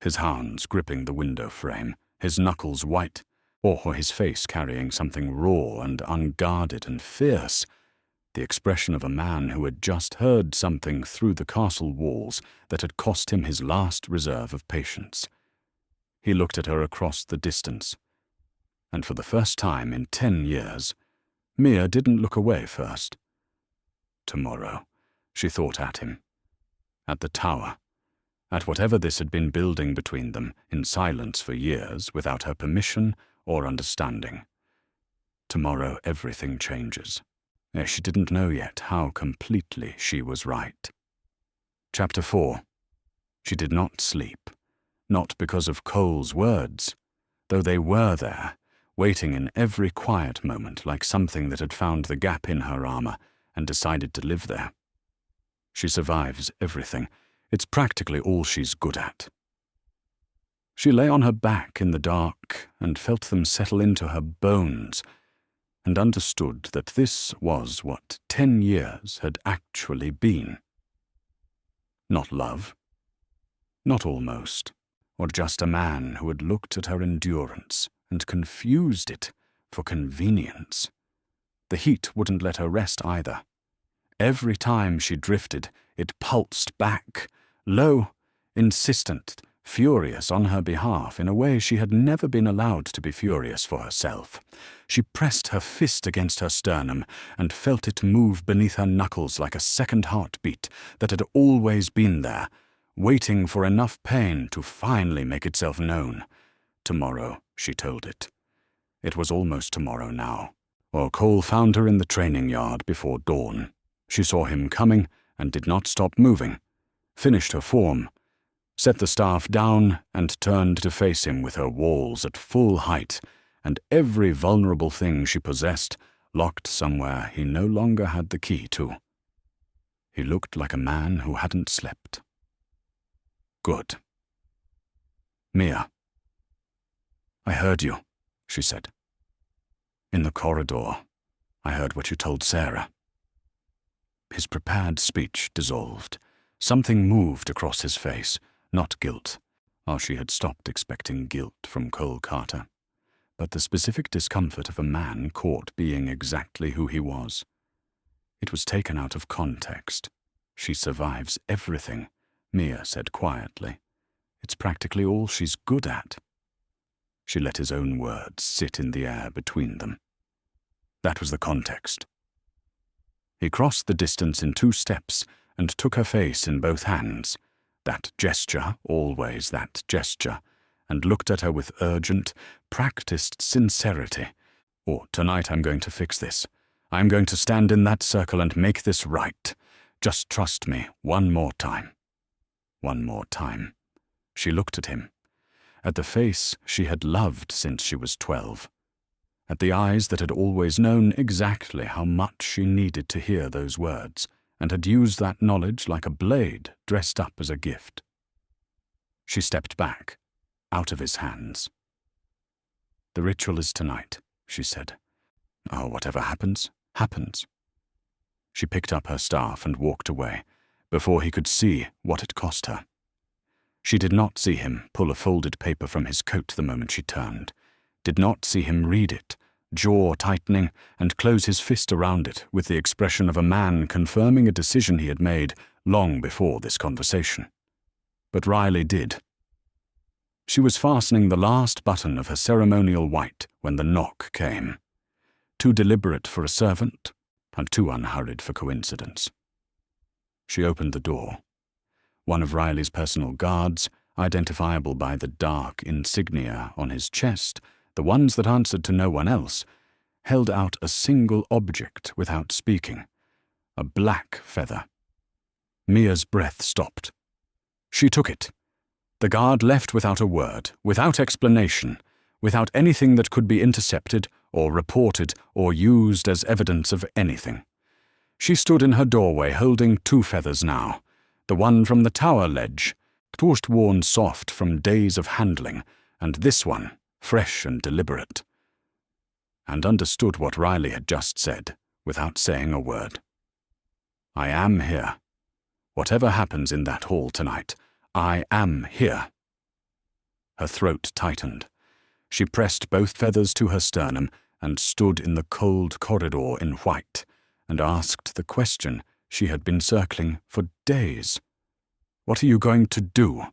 His hands gripping the window frame, his knuckles white, or his face carrying something raw and unguarded and fierce, the expression of a man who had just heard something through the castle walls that had cost him his last reserve of patience. He looked at her across the distance, and for the first time in 10 years, Mia didn't look away first. Tomorrow, she thought at him, at the tower, at whatever this had been building between them in silence for years without her permission or understanding. Tomorrow everything changes. She didn't know yet how completely she was right. Chapter 4. She did not sleep, not because of Cole's words, though they were there, waiting in every quiet moment like something that had found the gap in her armor and decided to live there. She survives everything. It's practically all she's good at. She lay on her back in the dark and felt them settle into her bones, and understood that this was what 10 years had actually been. Not love, not almost, or just a man who had looked at her endurance and confused it for convenience. The heat wouldn't let her rest either. Every time she drifted, it pulsed back, low, insistent, furious on her behalf in a way she had never been allowed to be furious for herself. She pressed her fist against her sternum and felt it move beneath her knuckles like a second heartbeat that had always been there, waiting for enough pain to finally make itself known. Tomorrow, she told it. It was almost tomorrow now. Well, Cole found her in the training yard before dawn. She saw him coming and did not stop moving, finished her form, set the staff down and turned to face him with her walls at full height and every vulnerable thing she possessed locked somewhere he no longer had the key to. He looked like a man who hadn't slept. Good. Mia. I heard you, she said. In the corridor, I heard what you told Sarah. His prepared speech dissolved. Something moved across his face, not guilt, or she had stopped expecting guilt from Cole Carter, but the specific discomfort of a man caught being exactly who he was. It was taken out of context. She survives everything, Mia said quietly. It's practically all she's good at. She let his own words sit in the air between them. That was the context. He crossed the distance in 2 steps and took her face in both hands, that gesture, always that gesture, and looked at her with urgent, practiced sincerity. Oh, tonight I'm going to fix this. I'm going to stand in that circle and make this right. Just trust me one more time. One more time. She looked at him, at the face she had loved since she was 12, at the eyes that had always known exactly how much she needed to hear those words, and had used that knowledge like a blade dressed up as a gift. She stepped back, out of his hands. The ritual is tonight, she said. Oh, whatever happens, happens. She picked up her staff and walked away, before he could see what it cost her. She did not see him pull a folded paper from his coat the moment she turned, did not see him read it, jaw tightening, and close his fist around it with the expression of a man confirming a decision he had made long before this conversation. But Riley did. She was fastening the last button of her ceremonial white when the knock came, too deliberate for a servant and too unhurried for coincidence. She opened the door. One of Riley's personal guards, identifiable by the dark insignia on his chest, the ones that answered to no one else, held out a single object without speaking, a black feather. Mia's breath stopped. She took it. The guard left without a word, without explanation, without anything that could be intercepted or reported or used as evidence of anything. She stood in her doorway holding 2 feathers now, the one from the tower ledge, worn soft from days of handling, and this one, fresh and deliberate, and understood what Riley had just said, without saying a word. I am here. Whatever happens in that hall tonight, I am here. Her throat tightened. She pressed both feathers to her sternum and stood in the cold corridor in white, and asked the question she had been circling for days. "What are you going to do?"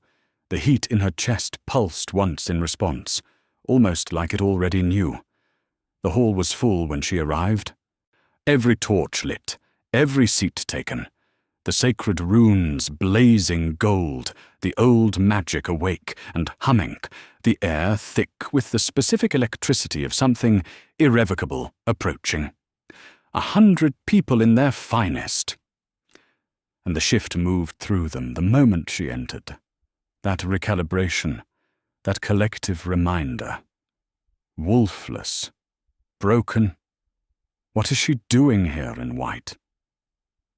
The heat in her chest pulsed once in response, almost like it already knew. The hall was full when she arrived. Every torch lit, every seat taken, the sacred runes blazing gold, the old magic awake and humming, the air thick with the specific electricity of something irrevocable approaching. 100 people in their finest. And the shift moved through them the moment she entered. That recalibration, that collective reminder. Wolfless, broken. What is she doing here in white?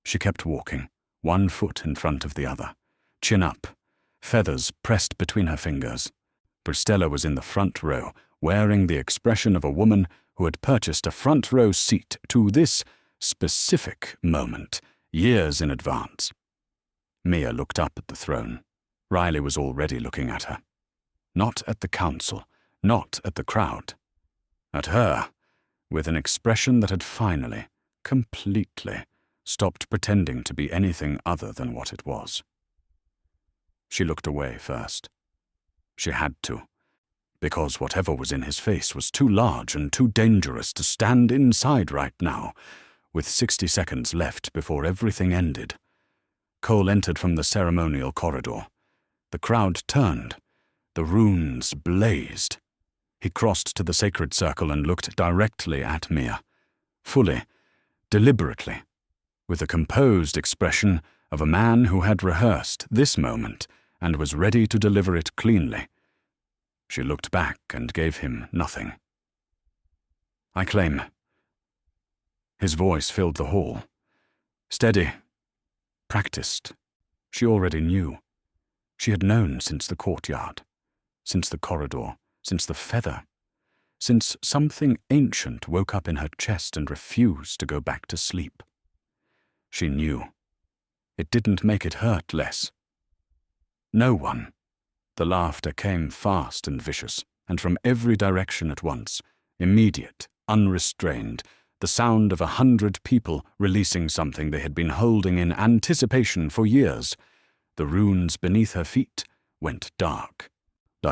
She kept walking, one foot in front of the other, chin up, feathers pressed between her fingers. Bristella was in the front row, wearing the expression of a woman who had purchased a front row seat to this specific moment, years in advance. Mia looked up at the throne. Riley was already looking at her. Not at the council, not at the crowd. At her, with an expression that had finally, completely, stopped pretending to be anything other than what it was. She looked away first. She had to, because whatever was in his face was too large and too dangerous to stand inside right now, with 60 seconds left before everything ended. Cole entered from the ceremonial corridor. The crowd turned. The runes blazed. He crossed to the sacred circle and looked directly at Mia, fully, deliberately, with the composed expression of a man who had rehearsed this moment and was ready to deliver it cleanly. She looked back and gave him nothing. "I claim." His voice filled the hall. Steady, practiced. She already knew. She had known since the courtyard, since the corridor, since the feather, since something ancient woke up in her chest and refused to go back to sleep. She knew. It didn't make it hurt less. No one. The laughter came fast and vicious, and from every direction at once, immediate, unrestrained, the sound of 100 people releasing something they had been holding in anticipation for years. The runes beneath her feet went dark.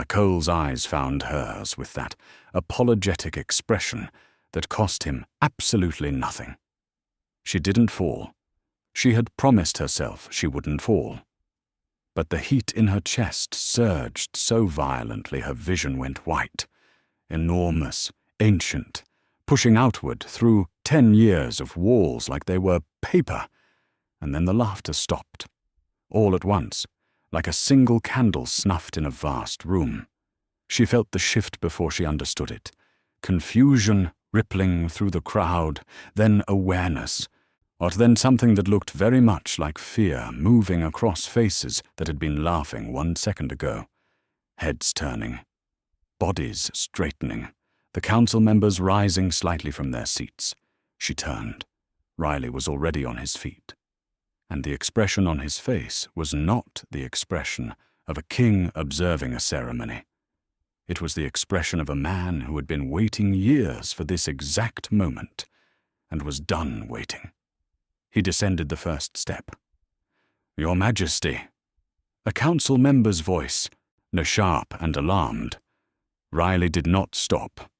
Cole's eyes found hers with that apologetic expression that cost him absolutely nothing. She didn't fall. She had promised herself she wouldn't fall. But the heat in her chest surged so violently her vision went white, enormous, ancient, pushing outward through 10 years of walls like they were paper, and then the laughter stopped. All at once, like a single candle snuffed in a vast room. She felt the shift before she understood it. Confusion rippling through the crowd, then awareness, or then something that looked very much like fear moving across faces that had been laughing 1 second ago. Heads turning, bodies straightening, the council members rising slightly from their seats. She turned. Riley was already on his feet. And the expression on his face was not the expression of a king observing a ceremony. It was the expression of a man who had been waiting years for this exact moment, and was done waiting. He descended the first step. "Your Majesty." A council member's voice, sharp and alarmed. Riley did not stop,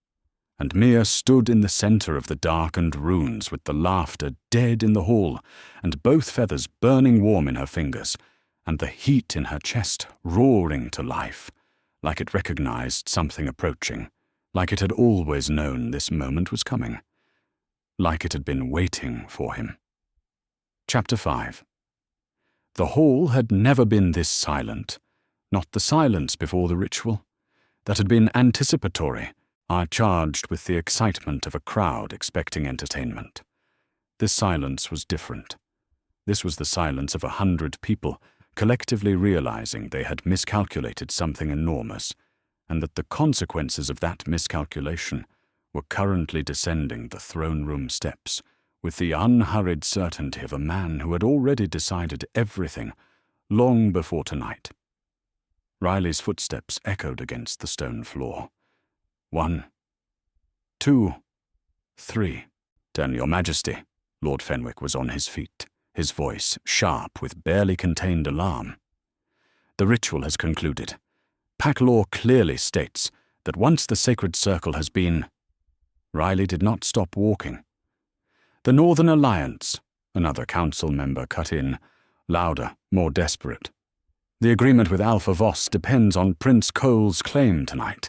and Mia stood in the center of the darkened runes with the laughter dead in the hall, and both feathers burning warm in her fingers, and the heat in her chest roaring to life, like it recognized something approaching, like it had always known this moment was coming, like it had been waiting for him. Chapter 5. The hall had never been this silent, not the silence before the ritual, that had been anticipatory, charged with the excitement of a crowd expecting entertainment. This silence was different. This was the silence of 100 people collectively realizing they had miscalculated something enormous, and that the consequences of that miscalculation were currently descending the throne room steps, with the unhurried certainty of a man who had already decided everything long before tonight. Riley's footsteps echoed against the stone floor. 1, 2, 3. "Turn, Your Majesty," Lord Fenwick was on his feet, his voice sharp with barely contained alarm. "The ritual has concluded. Pack law clearly states that once the sacred circle has been—" Riley did not stop walking. "The Northern Alliance," another council member cut in, louder, more desperate. "The agreement with Alpha Voss depends on Prince Cole's claim tonight,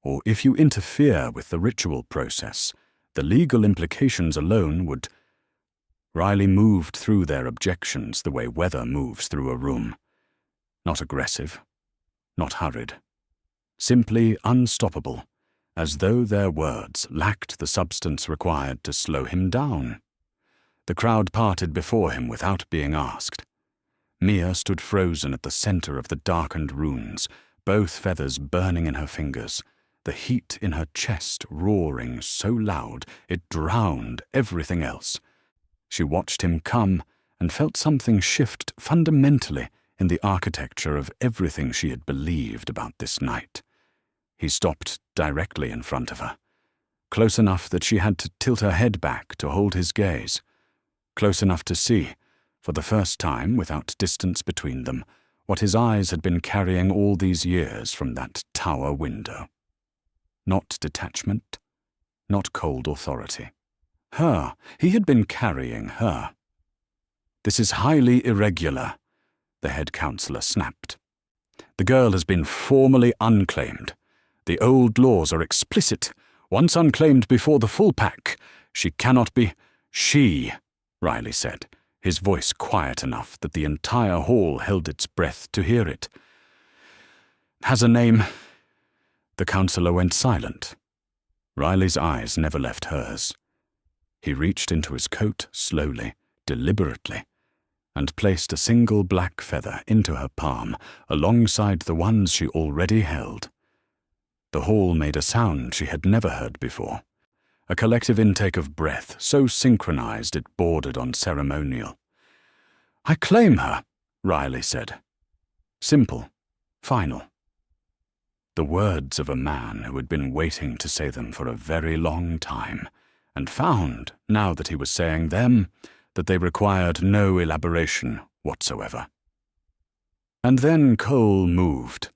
or if you interfere with the ritual process, the legal implications alone would—" Riley moved through their objections the way weather moves through a room. Not aggressive, not hurried. Simply unstoppable, as though their words lacked the substance required to slow him down. The crowd parted before him without being asked. Mia stood frozen at the center of the darkened runes, both feathers burning in her fingers, the heat in her chest roaring so loud it drowned everything else. She watched him come and felt something shift fundamentally in the architecture of everything she had believed about this night. He stopped directly in front of her, close enough that she had to tilt her head back to hold his gaze, close enough to see, for the first time without distance between them, what his eyes had been carrying all these years from that tower window. Not detachment, not cold authority. Her. He had been carrying her. "This is highly irregular," the head counselor snapped. "The girl has been formally unclaimed. The old laws are explicit. Once unclaimed before the full pack, she cannot be—" "She," Riley said, his voice quiet enough that the entire hall held its breath to hear it. "Has a name." The counselor went silent. Riley's eyes never left hers. He reached into his coat slowly, deliberately, and placed a single black feather into her palm alongside the ones she already held. The hall made a sound she had never heard before, a collective intake of breath so synchronized it bordered on ceremonial. "I claim her," Riley said. Simple, final. The words of a man who had been waiting to say them for a very long time, and found, now that he was saying them, that they required no elaboration whatsoever. And then Cole moved.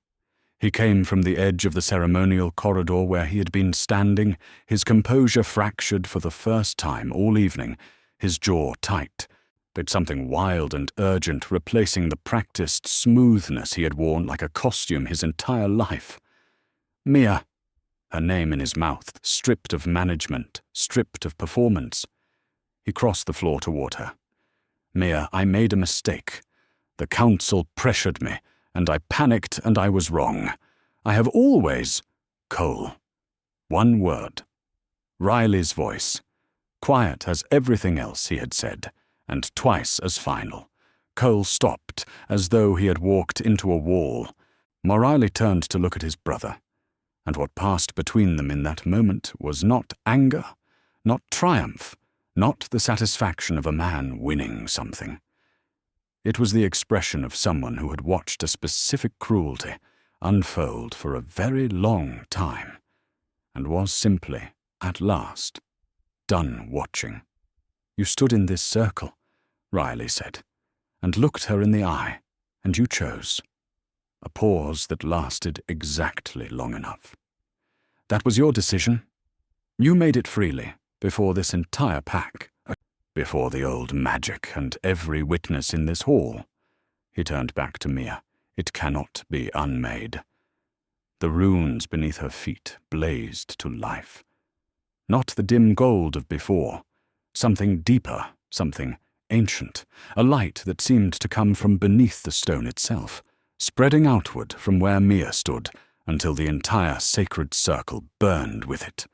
He came from the edge of the ceremonial corridor where he had been standing, his composure fractured for the first time all evening, his jaw tight, but something wild and urgent replacing the practiced smoothness he had worn like a costume his entire life. Mia, her name in his mouth, stripped of management, stripped of performance. He crossed the floor toward her. "Mia, I made a mistake. The council pressured me, and I panicked and I was wrong. I have always—" "Cole." One word. Riley's voice, quiet as everything else he had said, and twice as final. Cole stopped, as though he had walked into a wall. Riley turned to look at his brother, and what passed between them in that moment was not anger, not triumph, not the satisfaction of a man winning something. It was the expression of someone who had watched a specific cruelty unfold for a very long time, and was simply, at last, done watching. "You stood in this circle," Riley said, "and looked her in the eye, and you chose." A pause that lasted exactly long enough. "That was your decision. You made it freely, before this entire pack, before the old magic and every witness in this hall." He turned back to Mia. "It cannot be unmade." The runes beneath her feet blazed to life. Not the dim gold of before, something deeper, something ancient, a light that seemed to come from beneath the stone itself, spreading outward from where Mia stood until the entire sacred circle burned with it.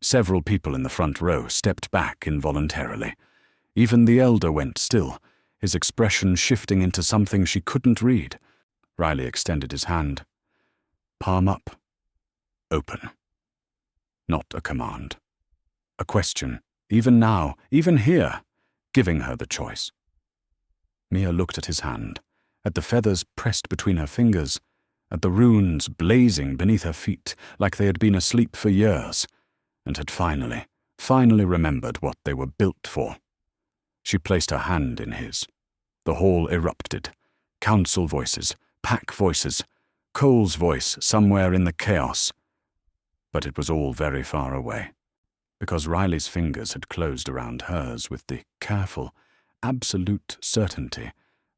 Several people in the front row stepped back involuntarily. Even the elder went still, his expression shifting into something she couldn't read. Riley extended his hand. Palm up. Open. Not a command. A question, even now, even here, giving her the choice. Mia looked at his hand, at the feathers pressed between her fingers, at the runes blazing beneath her feet like they had been asleep for years, and had finally remembered what they were built for. She placed her hand in his. The hall erupted. Council voices, pack voices, Cole's voice somewhere in the chaos. But it was all very far away, because Riley's fingers had closed around hers with the careful, absolute certainty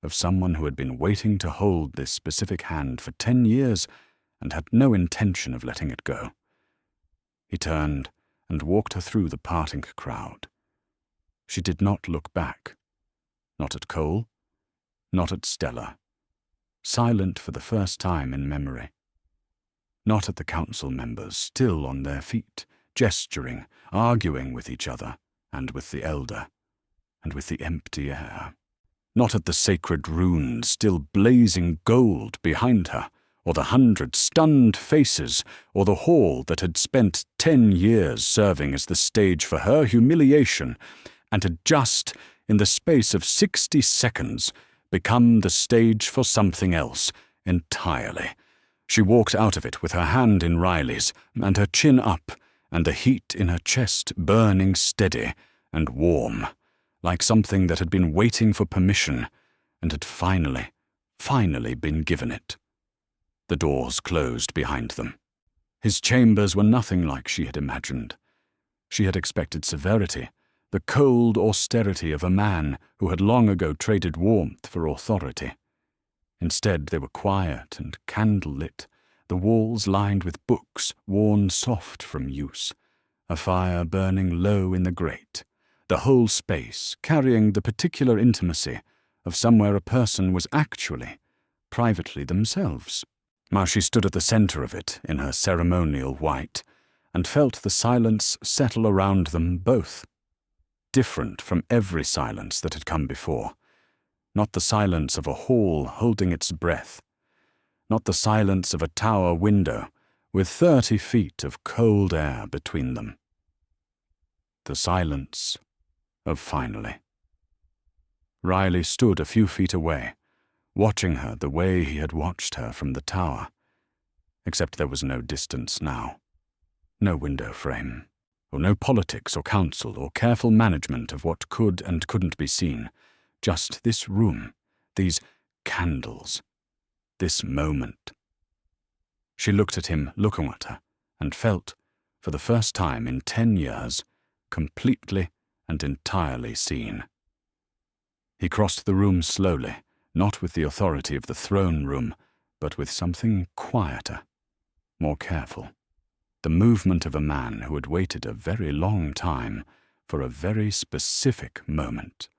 of someone who had been waiting to hold this specific hand for 10 years and had no intention of letting it go. He turned and walked her through the parting crowd. She did not look back. Not at Cole, not at Stella. Silent for the first time in memory. Not at the council members, still on their feet, gesturing, arguing with each other, and with the elder, and with the empty air. Not at the sacred runes still blazing gold behind her, or the 100 stunned faces, or the hall that had spent 10 years serving as the stage for her humiliation, and had just, in the space of 60 seconds, become the stage for something else entirely. She walked out of it with her hand in Riley's, and her chin up, and the heat in her chest burning steady and warm, like something that had been waiting for permission, and had finally been given it. The doors closed behind them. His chambers were nothing like she had imagined. She had expected severity, the cold austerity of a man who had long ago traded warmth for authority. Instead, they were quiet and candle-lit, the walls lined with books worn soft from use, a fire burning low in the grate, the whole space carrying the particular intimacy of somewhere a person was actually, privately themselves. Now she stood at the center of it in her ceremonial white, and felt the silence settle around them both. Different from every silence that had come before. Not the silence of a hall holding its breath. Not the silence of a tower window with 30 feet of cold air between them. The silence of finally. Riley stood a few feet away, watching her the way he had watched her from the tower, except there was no distance now, no window frame, or no politics or council or careful management of what could and couldn't be seen, just this room, these candles, this moment. She looked at him looking at her, and felt, for the first time in 10 years, completely and entirely seen. He crossed the room slowly, not with the authority of the throne room, but with something quieter, more careful. The movement of a man who had waited a very long time for a very specific moment,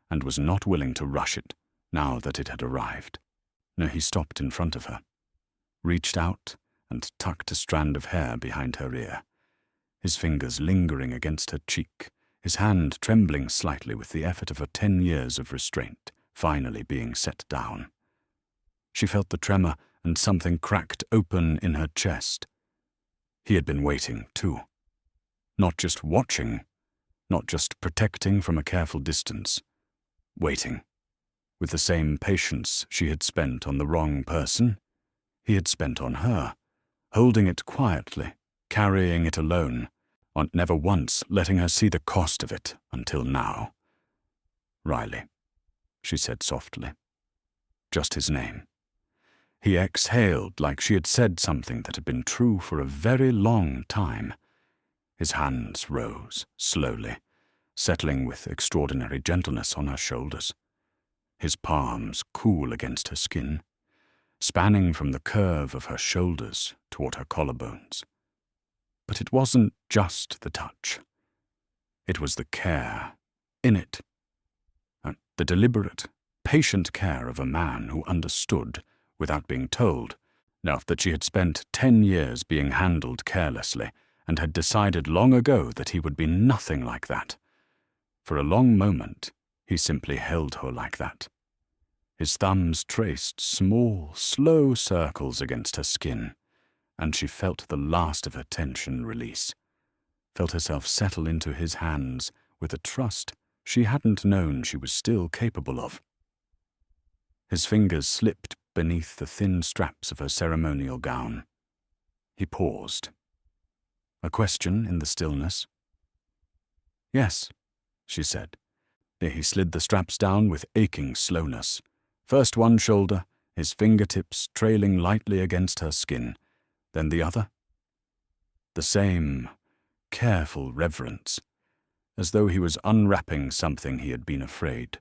and was not willing to rush it now that it had arrived. No, he stopped in front of her, reached out and tucked a strand of hair behind her ear, his fingers lingering against her cheek, his hand trembling slightly with the effort of her 10 years of restraint finally being set down. She felt the tremor, and something cracked open in her chest. He had been waiting, too. Not just watching, not just protecting from a careful distance. Waiting. With the same patience she had spent on the wrong person, he had spent on her, holding it quietly, carrying it alone, on never once letting her see the cost of it until now. Riley, she said softly. Just his name. He exhaled like she had said something that had been true for a very long time. His hands rose, slowly, settling with extraordinary gentleness on her shoulders. His palms cool against her skin, spanning from the curve of her shoulders toward her collarbones. But it wasn't just the touch. It was the care in it. The deliberate, patient care of a man who understood, without being told, now that she had spent 10 years being handled carelessly, and had decided long ago that he would be nothing like that. For a long moment, he simply held her like that. His thumbs traced small, slow circles against her skin, and she felt the last of her tension release, felt herself settle into his hands with a trust she hadn't known she was still capable of. His fingers slipped beneath the thin straps of her ceremonial gown. He paused. A question in the stillness. "Yes," she said, He slid the straps down with aching slowness. First one shoulder, his fingertips trailing lightly against her skin, then the other. The same careful reverence, as though he was unwrapping something he had been afraid,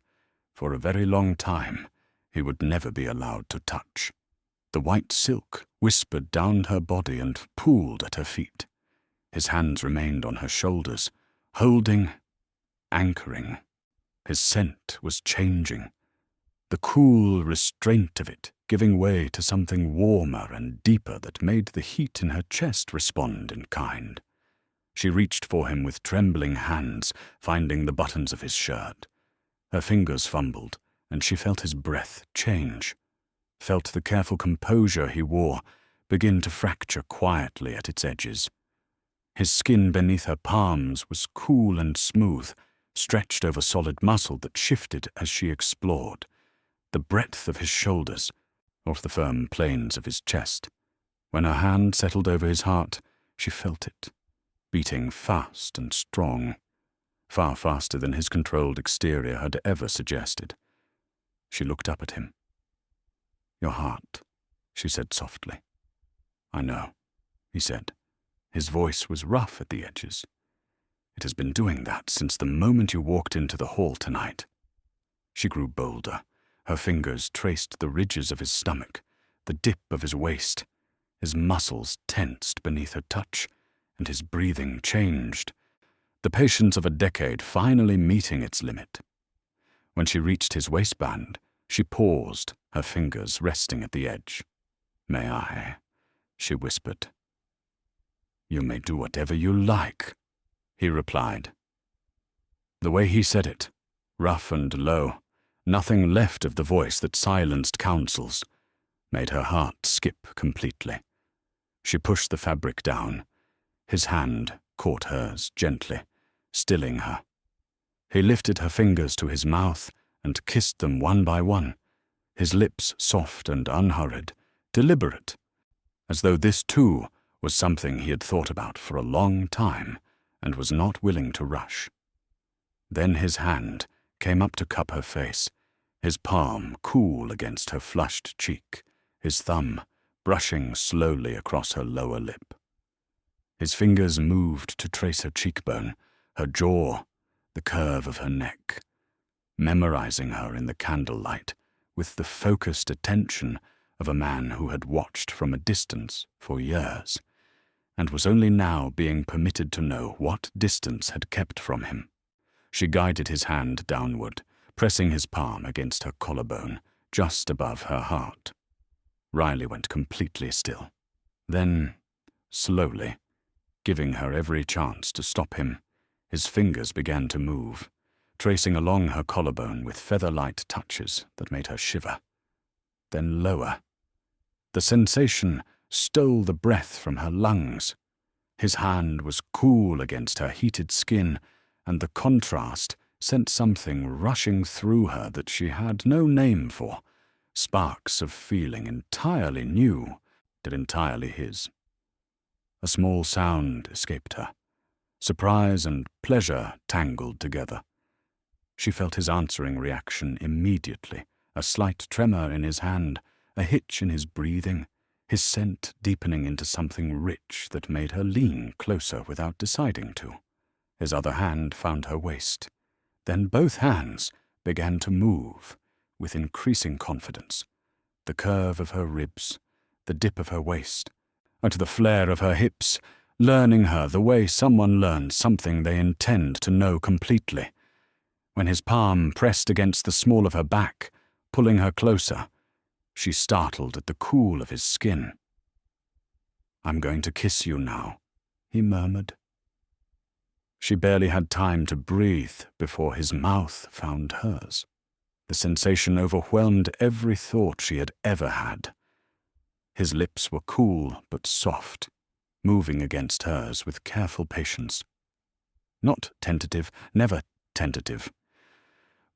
for a very long time, he would never be allowed to touch. The white silk whispered down her body and pooled at her feet. His hands remained on her shoulders, holding, anchoring. His scent was changing, the cool restraint of it giving way to something warmer and deeper that made the heat in her chest respond in kind. She reached for him with trembling hands, finding the buttons of his shirt. Her fingers fumbled, and she felt his breath change, felt the careful composure he wore begin to fracture quietly at its edges. His skin beneath her palms was cool and smooth, stretched over solid muscle that shifted as she explored, the breadth of his shoulders, off the firm planes of his chest. When her hand settled over his heart, she felt it, beating fast and strong, far faster than his controlled exterior had ever suggested. She looked up at him. "Your heart," she said softly. "I know," he said. His voice was rough at the edges. "It has been doing that since the moment you walked into the hall tonight." She grew bolder. Her fingers traced the ridges of his stomach, the dip of his waist. His muscles tensed beneath her touch, and his breathing changed, the patience of a decade finally meeting its limit. When she reached his waistband, she paused, her fingers resting at the edge. "May I?" she whispered. "You may do whatever you like," he replied. The way he said it, rough and low, nothing left of the voice that silenced counsels, made her heart skip completely. She pushed the fabric down. His hand caught hers gently, stilling her. He lifted her fingers to his mouth and kissed them one by one, his lips soft and unhurried, deliberate, as though this too was something he had thought about for a long time and was not willing to rush. Then his hand came up to cup her face, his palm cool against her flushed cheek, his thumb brushing slowly across her lower lip. His fingers moved to trace her cheekbone, her jaw, the curve of her neck, memorizing her in the candlelight with the focused attention of a man who had watched from a distance for years, and was only now being permitted to know what distance had kept from him. She guided his hand downward, pressing his palm against her collarbone, just above her heart. Riley went completely still. Then, slowly, giving her every chance to stop him, his fingers began to move, tracing along her collarbone with feather-light touches that made her shiver. Then lower. The sensation stole the breath from her lungs. His hand was cool against her heated skin, and the contrast sent something rushing through her that she had no name for, sparks of feeling entirely new, but entirely his. A small sound escaped her, surprise and pleasure tangled together. She felt his answering reaction immediately, a slight tremor in his hand, a hitch in his breathing, his scent deepening into something rich that made her lean closer without deciding to. His other hand found her waist. Then both hands began to move with increasing confidence. The curve of her ribs, the dip of her waist, and the flare of her hips, learning her the way someone learns something they intend to know completely. When his palm pressed against the small of her back, pulling her closer, she startled at the cool of his skin. "I'm going to kiss you now," he murmured. She barely had time to breathe before his mouth found hers. The sensation overwhelmed every thought she had ever had. His lips were cool but soft, moving against hers with careful patience. Not tentative, never tentative,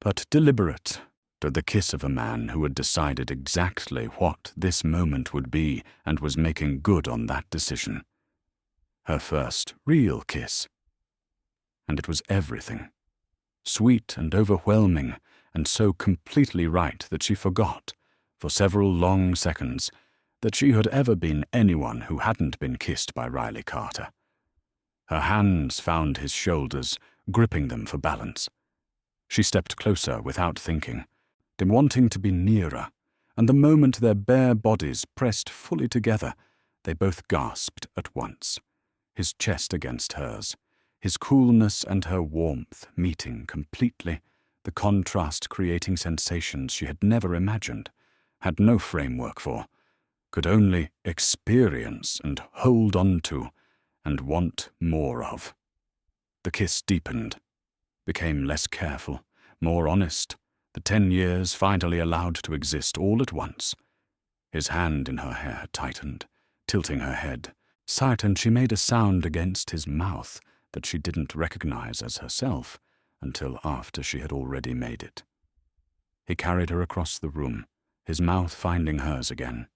but deliberate, to the kiss of a man who had decided exactly what this moment would be and was making good on that decision. Her first real kiss. And it was everything. sweet and overwhelming, and so completely right that she forgot, for several long seconds, that she had ever been anyone who hadn't been kissed by Riley Carter. Her hands found his shoulders, gripping them for balance. She stepped closer without thinking, wanting to be nearer, and the moment their bare bodies pressed fully together, they both gasped at once, his chest against hers, his coolness and her warmth meeting completely, the contrast creating sensations she had never imagined, had no framework for, could only experience and hold on to, and want more of. The kiss deepened, became less careful, more honest, the 10 years finally allowed to exist all at once. His hand in her hair tightened, tilting her head, certain she made a sound against his mouth that she didn't recognize as herself until after she had already made it. He carried her across the room, his mouth finding hers again.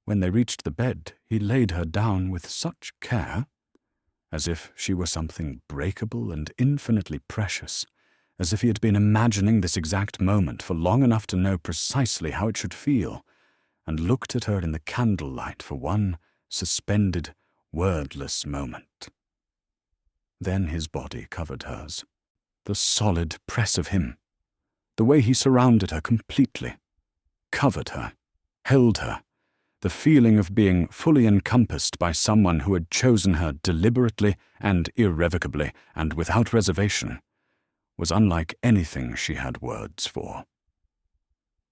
When they reached the bed, he laid her down with such care, as if she were something breakable and infinitely precious, as if he had been imagining this exact moment for long enough to know precisely how it should feel, and looked at her in the candlelight for one suspended, wordless moment. Then his body covered hers, the solid press of him, the way he surrounded her completely, covered her, held her, the feeling of being fully encompassed by someone who had chosen her deliberately and irrevocably and without reservation, was unlike anything she had words for.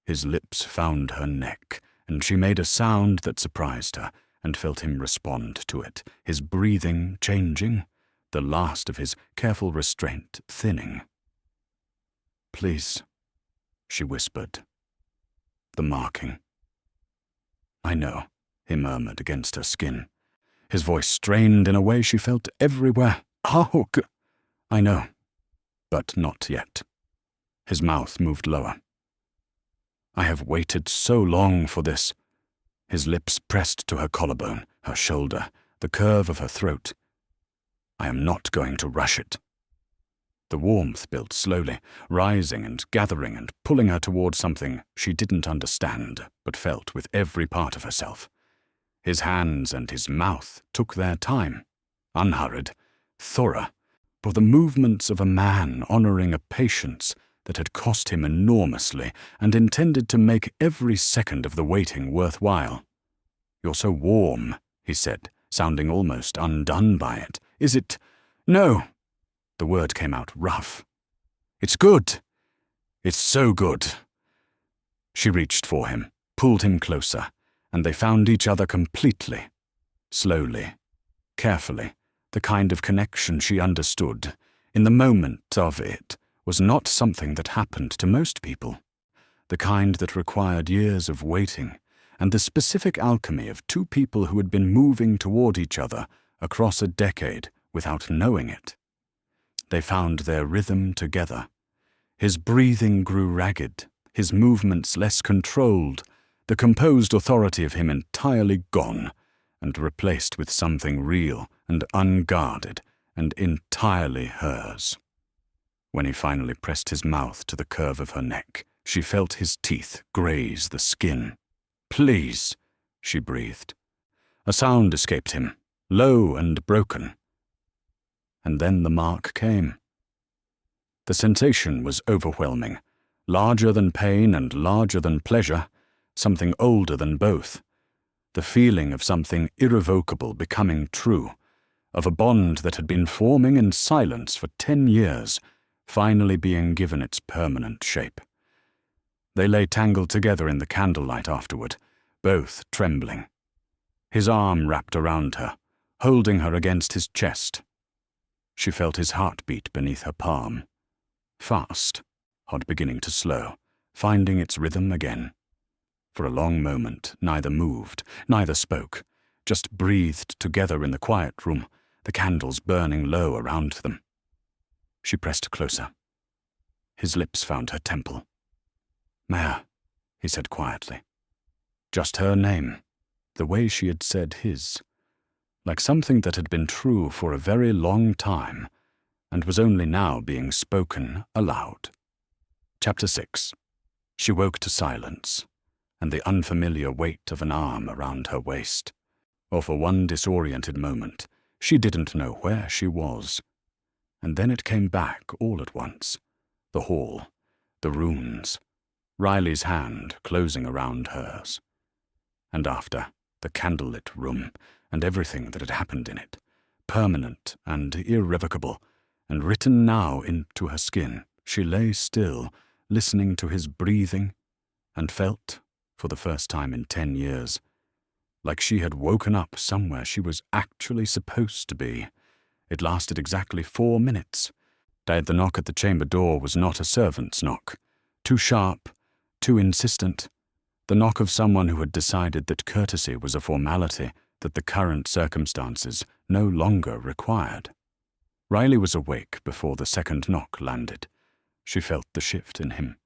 His lips found her neck, and she made a sound that surprised her, and felt him respond to it, his breathing changing, the last of his careful restraint thinning. "Please," she whispered. The marking. "I know," he murmured against her skin, his voice strained in a way she felt everywhere. "I know, but not yet." His mouth moved lower. "I have waited so long for this." His lips pressed to her collarbone, her shoulder, the curve of her throat. "I am not going to rush it." The warmth built slowly, rising and gathering and pulling her towards something she didn't understand, but felt with every part of herself. His hands and his mouth took their time, unhurried, thorough, for the movements of a man honoring a patience that had cost him enormously and intended to make every second of the waiting worthwhile. "You're so warm," he said, sounding almost undone by it. "Is it—" "No." The word came out rough. "It's good. It's so good." She reached for him, pulled him closer, and they found each other completely, slowly, carefully, the kind of connection she understood, in the moment of it, was not something that happened to most people, the kind that required years of waiting, and the specific alchemy of two people who had been moving toward each other across a decade without knowing it. They found their rhythm together. His breathing grew ragged, his movements less controlled, the composed authority of him entirely gone, and replaced with something real and unguarded and entirely hers. When he finally pressed his mouth to the curve of her neck, she felt his teeth graze the skin. "Please," she breathed. A sound escaped him, low and broken. And then the mark came. The sensation was overwhelming, larger than pain and larger than pleasure, something older than both. The feeling of something irrevocable becoming true, of a bond that had been forming in silence for 10 years, finally being given its permanent shape. They lay tangled together in the candlelight afterward, both trembling. His arm wrapped around her, holding her against his chest. She felt his heartbeat beneath her palm. Fast, hot beginning to slow, finding its rhythm again. For a long moment, neither moved, neither spoke, just breathed together in the quiet room, the candles burning low around them. She pressed closer. His lips found her temple. "Mare," he said quietly. Just her name, the way she had said his, like something that had been true for a very long time, and was only now being spoken aloud. Chapter 6. She woke to silence, and the unfamiliar weight of an arm around her waist. Or for one disoriented moment, she didn't know where she was. And then it came back all at once. The hall, the runes, Riley's hand closing around hers. And after, the candlelit room, and everything that had happened in it, permanent and irrevocable, and written now into her skin. She lay still, listening to his breathing, and felt, for the first time in 10 years, like she had woken up somewhere she was actually supposed to be. It lasted exactly 4 minutes. The knock at the chamber door was not a servant's knock. Too sharp, too insistent. The knock of someone who had decided that courtesy was a formality that the current circumstances no longer required. Riley was awake before the second knock landed. She felt the shift in him,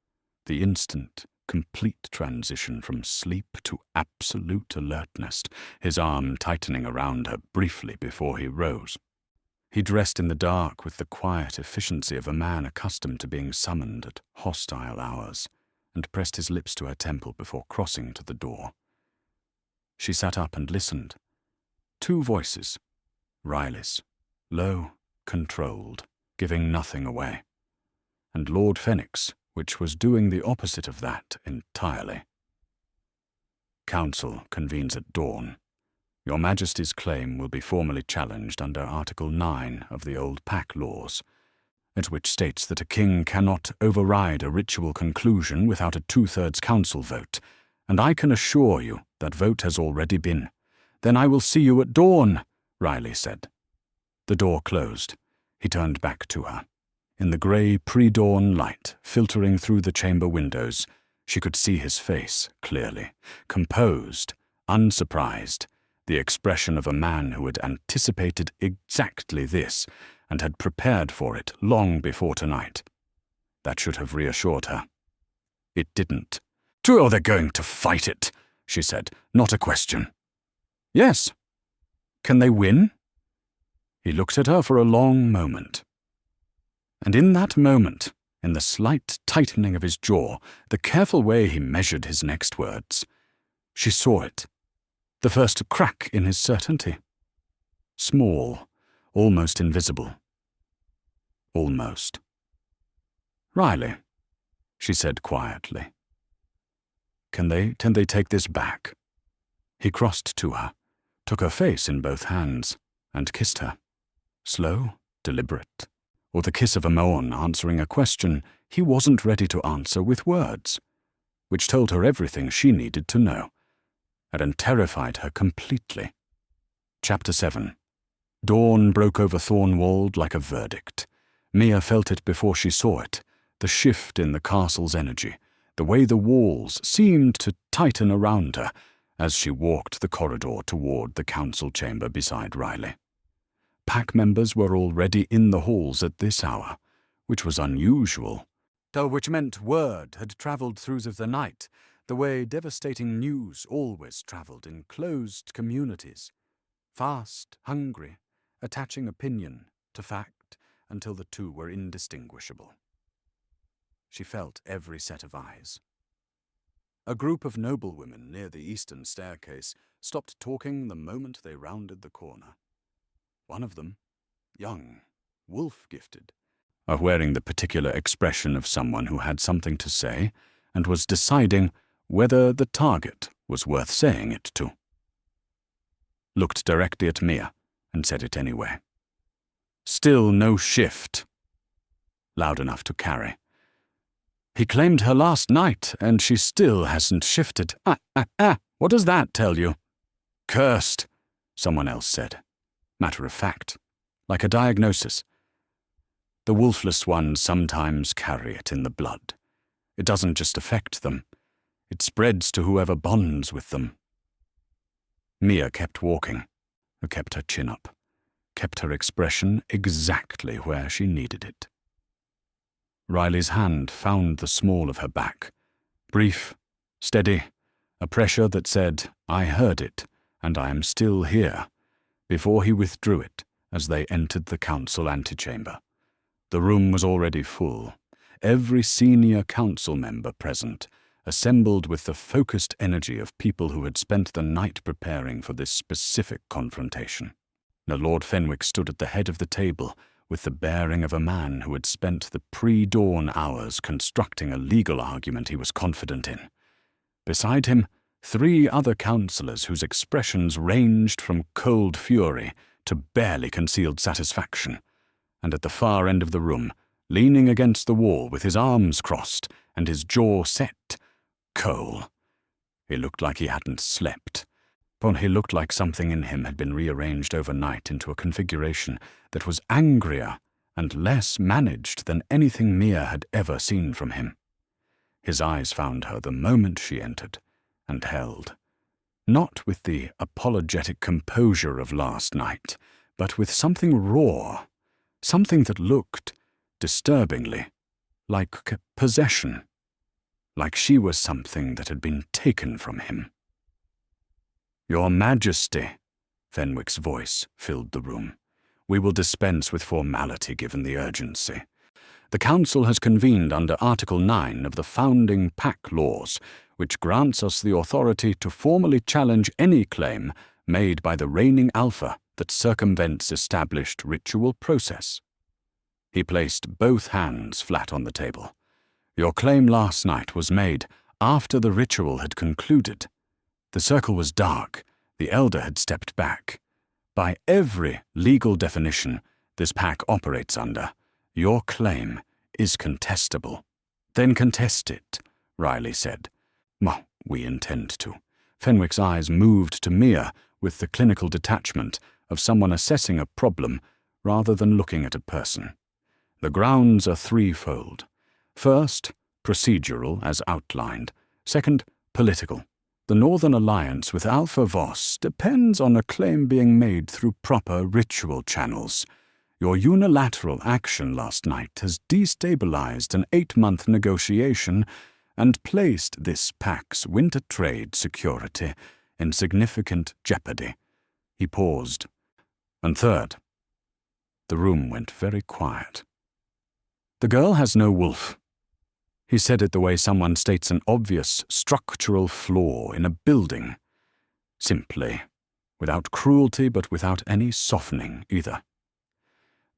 the instant, complete transition from sleep to absolute alertness, his arm tightening around her briefly before he rose. He dressed in the dark with the quiet efficiency of a man accustomed to being summoned at hostile hours, and pressed his lips to her temple before crossing to the door. She sat up and listened. 2 voices, Riley's, low, controlled, giving nothing away, and Lord Fenwick's, which was doing the opposite of that entirely. Council convenes at dawn. Your Majesty's claim will be formally challenged under Article 9 of the Old Pack Laws, which states that a king cannot override a ritual conclusion without a 2/3 council vote, and I can assure you that vote has already been. Then I will see you at dawn, Riley said. The door closed. He turned back to her. In the grey pre-dawn light filtering through the chamber windows, she could see his face clearly, composed, unsurprised, the expression of a man who had anticipated exactly this and had prepared for it long before tonight. That should have reassured her. It didn't. "Oh, they're going to fight it," she said. "Not a question." "Yes. Can they win?" He looked at her for a long moment. And in that moment, in the slight tightening of his jaw, the careful way he measured his next words, she saw it. The first crack in his certainty. Small, almost invisible. Almost. "Riley," she said quietly. Can they take this back?" He crossed to her, took her face in both hands, and kissed her. Slow, deliberate, or the kiss of a Moon answering a question he wasn't ready to answer with words, which told her everything she needed to know, and terrified her completely. Chapter 7. Dawn broke over Thornwald like a verdict. Mia felt it before she saw it, the shift in the castle's energy, the way the walls seemed to tighten around her as she walked the corridor toward the council chamber beside Riley. Pack members were already in the halls at this hour, which was unusual, which meant word had travelled through the night, the way devastating news always travelled in closed communities, fast, hungry, attaching opinion to fact until the two were indistinguishable. She felt every set of eyes. A group of noblewomen near the eastern staircase stopped talking the moment they rounded the corner. One of them, young, wolf-gifted, wearing the particular expression of someone who had something to say and was deciding whether the target was worth saying it to. Looked directly at Mia and said it anyway. "Still no shift." Loud enough to carry. "He claimed her last night, and she still hasn't shifted. What does that tell you?" "Cursed," someone else said. Matter of fact, like a diagnosis. The wolfless ones sometimes carry it in the blood. It doesn't just affect them. It spreads to whoever bonds with them. Mia kept walking, kept her chin up, kept her expression exactly where she needed it. Riley's hand found the small of her back, brief, steady, a pressure that said, "I heard it, and I am still here," before he withdrew it as they entered the council antechamber, The room was already full. Every senior council member present, assembled with the focused energy of people who had spent the night preparing for this specific confrontation. Now Lord Fenwick stood at the head of the table with the bearing of a man who had spent the pre-dawn hours constructing a legal argument he was confident in. Beside him, 3 other councillors whose expressions ranged from cold fury to barely concealed satisfaction, and at the far end of the room, leaning against the wall with his arms crossed and his jaw set, Cole. He looked like he hadn't slept, for he looked like something in him had been rearranged overnight into a configuration that was angrier and less managed than anything Mia had ever seen from him. His eyes found her the moment she entered, and held, not with the apologetic composure of last night, but with something raw, something that looked, disturbingly, like possession, like she was something that had been taken from him. "Your Majesty," Fenwick's voice filled the room. "We will dispense with formality given the urgency. The Council has convened under Article 9 of the founding Pack Laws, which grants us the authority to formally challenge any claim made by the reigning Alpha that circumvents established ritual process." He placed both hands flat on the table. "Your claim last night was made after the ritual had concluded. The circle was dark. The Elder had stepped back. By every legal definition this pack operates under, your claim is contestable." "Then contest it," Riley said. "Well, we intend to." Fenwick's eyes moved to Mia with the clinical detachment of someone assessing a problem rather than looking at a person. "The grounds are threefold. First, procedural, as outlined. Second, political. The Northern Alliance with Alpha Voss depends on a claim being made through proper ritual channels. Your unilateral action last night has destabilized an 8-month negotiation and placed this pack's winter trade security in significant jeopardy." He paused. "And third." The room went very quiet. "The girl has no wolf." He said it the way someone states an obvious structural flaw in a building. Simply, without cruelty but without any softening either.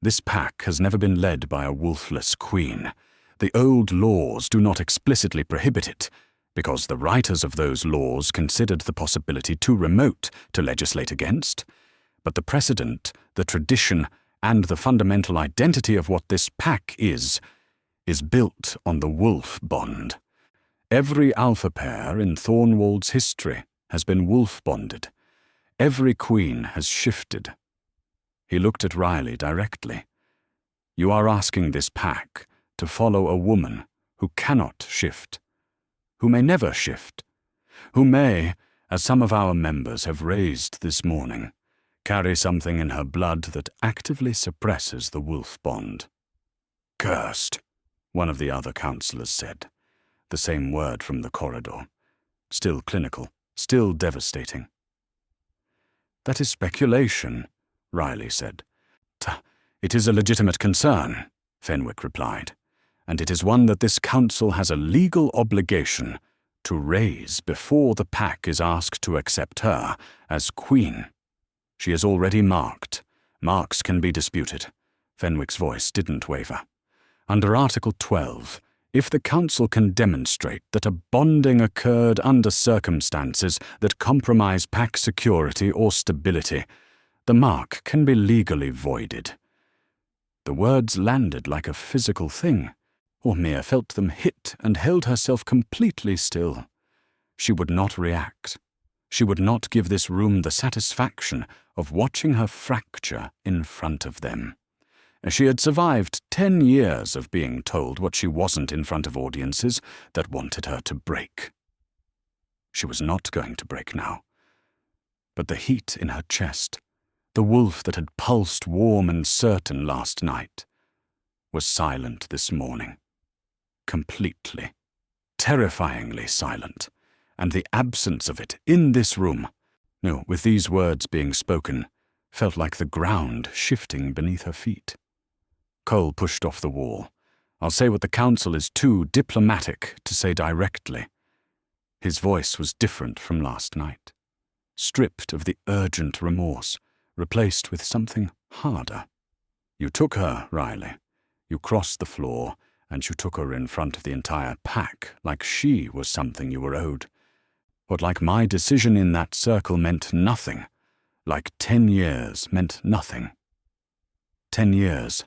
"This pack has never been led by a wolfless queen. The old laws do not explicitly prohibit it, because the writers of those laws considered the possibility too remote to legislate against. But the precedent, the tradition, and the fundamental identity of what this pack is built on the wolf bond. Every alpha pair in Thornwald's history has been wolf-bonded. Every queen has shifted." He looked at Riley directly. "You are asking this pack to follow a woman who cannot shift, who may never shift, who may, as some of our members have raised this morning, carry something in her blood that actively suppresses the wolf bond." "Cursed," one of the other councillors said, the same word from the corridor. Still clinical, still devastating. "That is speculation," Riley said. "It is a legitimate concern," Fenwick replied, "and it is one that this council has a legal obligation to raise before the pack is asked to accept her as queen. She is already marked. Marks can be disputed." Fenwick's voice didn't waver. "Under Article 12, if the Council can demonstrate that a bonding occurred under circumstances that compromise pack security or stability, the mark can be legally voided." The words landed like a physical thing, or Mia felt them hit and held herself completely still. She would not react. She would not give this room the satisfaction of watching her fracture in front of them. She had survived 10 years of being told what she wasn't in front of audiences that wanted her to break. She was not going to break now. But the heat in her chest, the wolf that had pulsed warm and certain last night, was silent this morning. Completely, terrifyingly silent, and the absence of it in this room, with these words being spoken, felt like the ground shifting beneath her feet. Cole pushed off the wall. "I'll say what the council is too diplomatic to say directly." His voice was different from last night, stripped of the urgent remorse, replaced with something harder. "You took her, Riley. You crossed the floor, and you took her in front of the entire pack, like she was something you were owed. But like my decision in that circle meant nothing, like 10 years meant nothing." 10 years,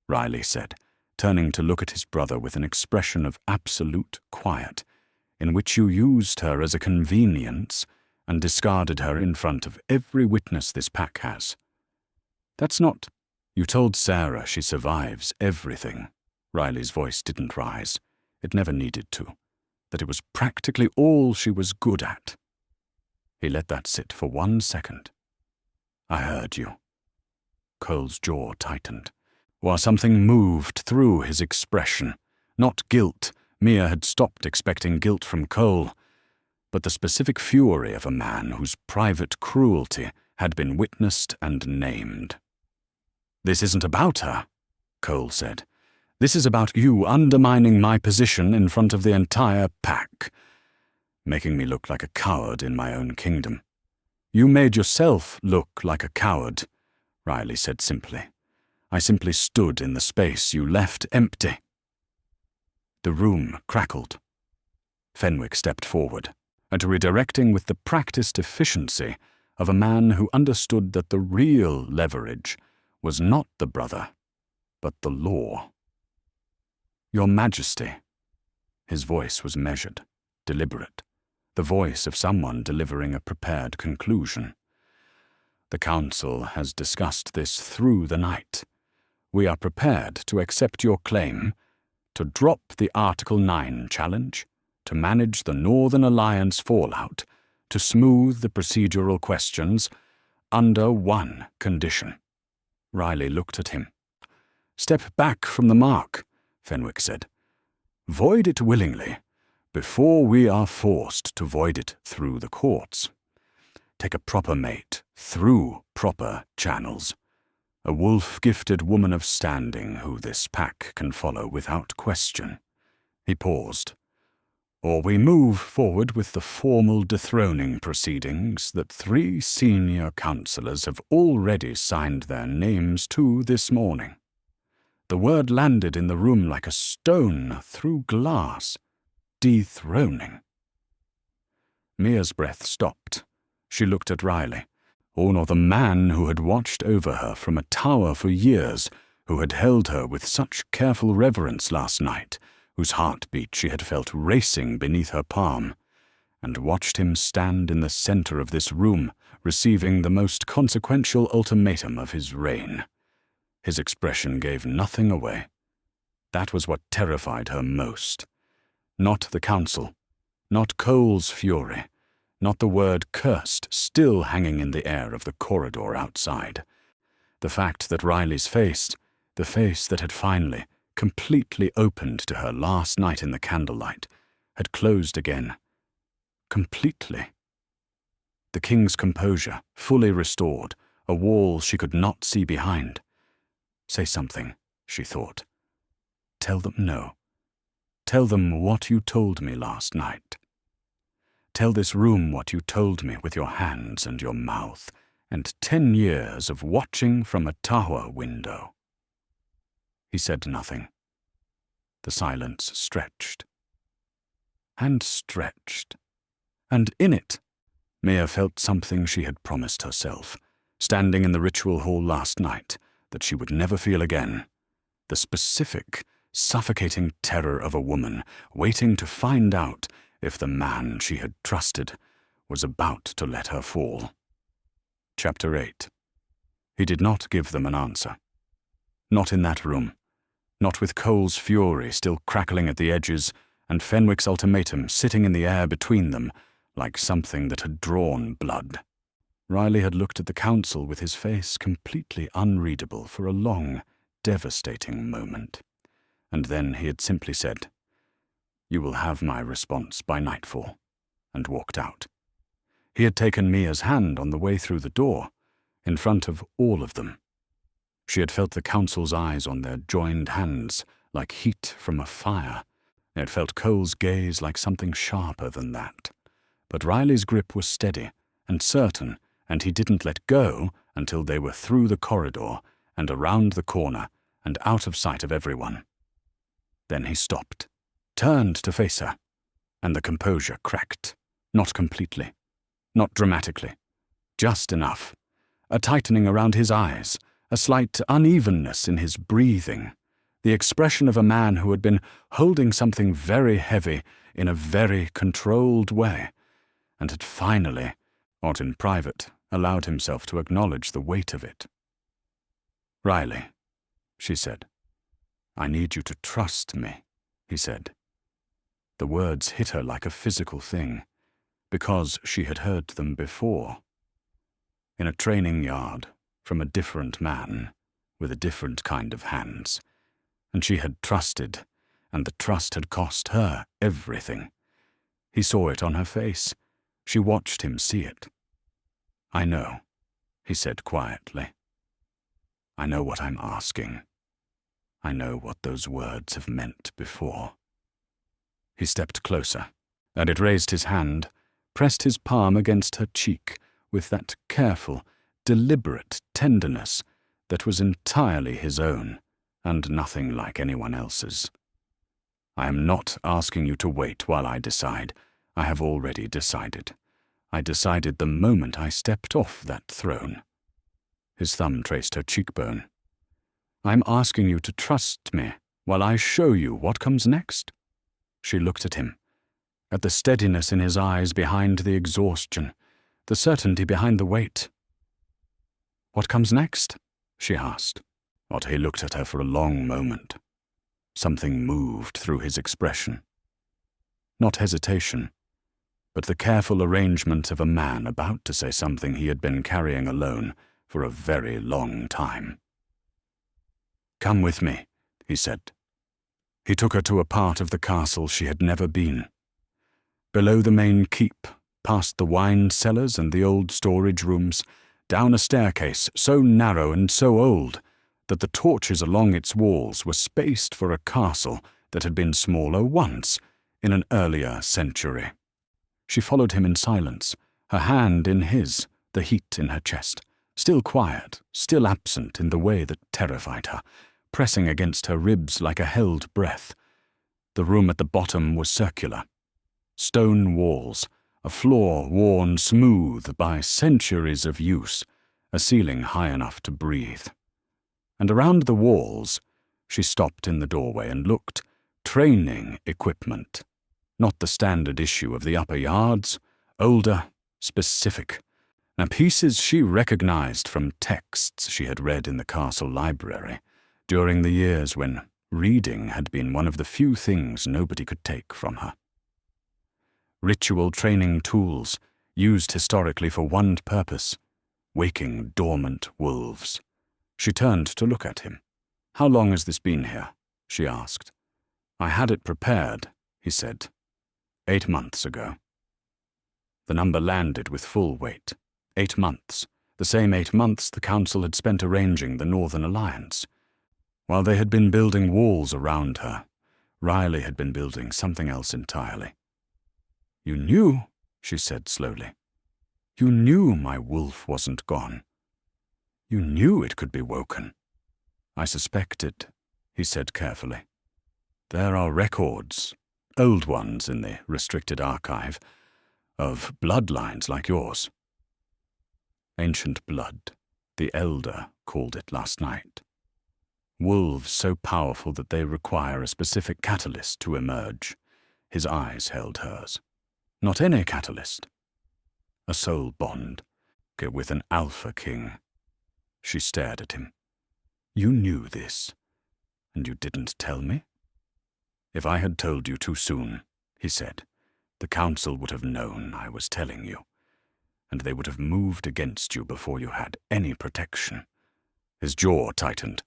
Riley said, turning to look at his brother with an expression of absolute quiet, "in which you used her as a convenience and discarded her in front of every witness this pack has. That's not— You told Sarah she survives everything." Riley's voice didn't rise. It never needed to. That it was practically all she was good at. He let that sit for 1 second. "I heard you." Cole's jaw tightened, while something moved through his expression. Not guilt. Mia had stopped expecting guilt from Cole, but the specific fury of a man whose private cruelty had been witnessed and named. "This isn't about her," Cole said. "This is about you undermining my position in front of the entire pack, making me look like a coward in my own kingdom." "You made yourself look like a coward," Riley said simply. "I simply stood in the space you left empty." The room crackled. Fenwick stepped forward, and redirecting with the practiced efficiency of a man who understood that the real leverage was not the brother, but the law. "Your Majesty." His voice was measured, deliberate, the voice of someone delivering a prepared conclusion. "The council has discussed this through the night. We are prepared to accept your claim, to drop the Article 9 challenge, to manage the Northern Alliance fallout, to smooth the procedural questions, under one condition." Riley looked at him. "Step back from the mark," Fenwick said. "Void it willingly, before we are forced to void it through the courts. Take a proper mate through proper channels. A wolf-gifted woman of standing who this pack can follow without question." He paused. "Or we move forward with the formal dethroning proceedings that 3 senior councillors have already signed their names to this morning." The word landed in the room like a stone through glass. Dethroning. Mia's breath stopped. She looked at Riley. Oh, nor the man who had watched over her from a tower for years, who had held her with such careful reverence last night, whose heartbeat she had felt racing beneath her palm, and watched him stand in the center of this room, receiving the most consequential ultimatum of his reign. His expression gave nothing away. That was what terrified her most. Not the council, not Cole's fury, not the word cursed still hanging in the air of the corridor outside. The fact that Riley's face, the face that had finally, completely opened to her last night in the candlelight, had closed again. Completely. The king's composure, fully restored, a wall she could not see behind. "Say something," she thought. "Tell them no. Tell them what you told me last night. Tell this room what you told me with your hands and your mouth, and 10 years of watching from a tower window." He said nothing. The silence stretched. And stretched. And in it, Mia felt something she had promised herself, standing in the ritual hall last night, that she would never feel again. The specific, suffocating terror of a woman waiting to find out if the man she had trusted was about to let her fall. Chapter 8. He did not give them an answer. Not in that room. Not with Cole's fury still crackling at the edges and Fenwick's ultimatum sitting in the air between them like something that had drawn blood. Riley had looked at the council with his face completely unreadable for a long, devastating moment. And then he had simply said, "You will have my response by nightfall," and walked out. He had taken Mia's hand on the way through the door, in front of all of them. She had felt the council's eyes on their joined hands like heat from a fire. They had felt Cole's gaze like something sharper than that. But Riley's grip was steady and certain, and he didn't let go until they were through the corridor and around the corner and out of sight of everyone. Then he stopped, turned to face her, and the composure cracked. Not completely, not dramatically, just enough. A tightening around his eyes, a slight unevenness in his breathing, the expression of a man who had been holding something very heavy in a very controlled way, and had finally, not in private, allowed himself to acknowledge the weight of it. "Riley," she said. "I need you to trust me," he said. The words hit her like a physical thing, because she had heard them before. In a training yard, from a different man, with a different kind of hands. And she had trusted, and the trust had cost her everything. He saw it on her face. She watched him see it. "I know," he said quietly. "I know what I'm asking. I know what those words have meant before." He stepped closer, and it raised his hand, pressed his palm against her cheek with that careful, deliberate tenderness that was entirely his own and nothing like anyone else's. "I am not asking you to wait while I decide. I have already decided. I decided the moment I stepped off that throne." His thumb traced her cheekbone. "I'm asking you to trust me while I show you what comes next." She looked at him, at the steadiness in his eyes behind the exhaustion, the certainty behind the weight. "What comes next?" she asked. He looked at her for a long moment. Something moved through his expression. Not hesitation, but the careful arrangement of a man about to say something he had been carrying alone for a very long time. "Come with me," he said. He took her to a part of the castle she had never been. Below the main keep, past the wine cellars and the old storage rooms, down a staircase so narrow and so old that the torches along its walls were spaced for a castle that had been smaller once, in an earlier century. She followed him in silence, her hand in his, the heat in her chest, still quiet, still absent in the way that terrified her, pressing against her ribs like a held breath. The room at the bottom was circular. Stone walls, a floor worn smooth by centuries of use, a ceiling high enough to breathe. And around the walls, she stopped in the doorway and looked, training equipment. Not the standard issue of the upper yards, older, specific, and pieces she recognized from texts she had read in the castle library during the years when reading had been one of the few things nobody could take from her. Ritual training tools used historically for one purpose, waking dormant wolves. She turned to look at him. "How long has this been here?" she asked. "I had it prepared," he said. 8 months ago." The number landed with full weight. 8 months, the same 8 months the council had spent arranging the Northern Alliance. While they had been building walls around her, Riley had been building something else entirely. "You knew," she said slowly. "You knew my wolf wasn't gone. You knew it could be woken." "I suspected," he said carefully. "There are records, old ones in the restricted archive, of bloodlines like yours." Ancient blood, the Elder called it last night. Wolves so powerful that they require a specific catalyst to emerge. His eyes held hers. Not any catalyst. A soul bond, with an alpha king. She stared at him. "You knew this, and you didn't tell me?" "If I had told you too soon," he said, "the council would have known I was telling you, and they would have moved against you before you had any protection." His jaw tightened.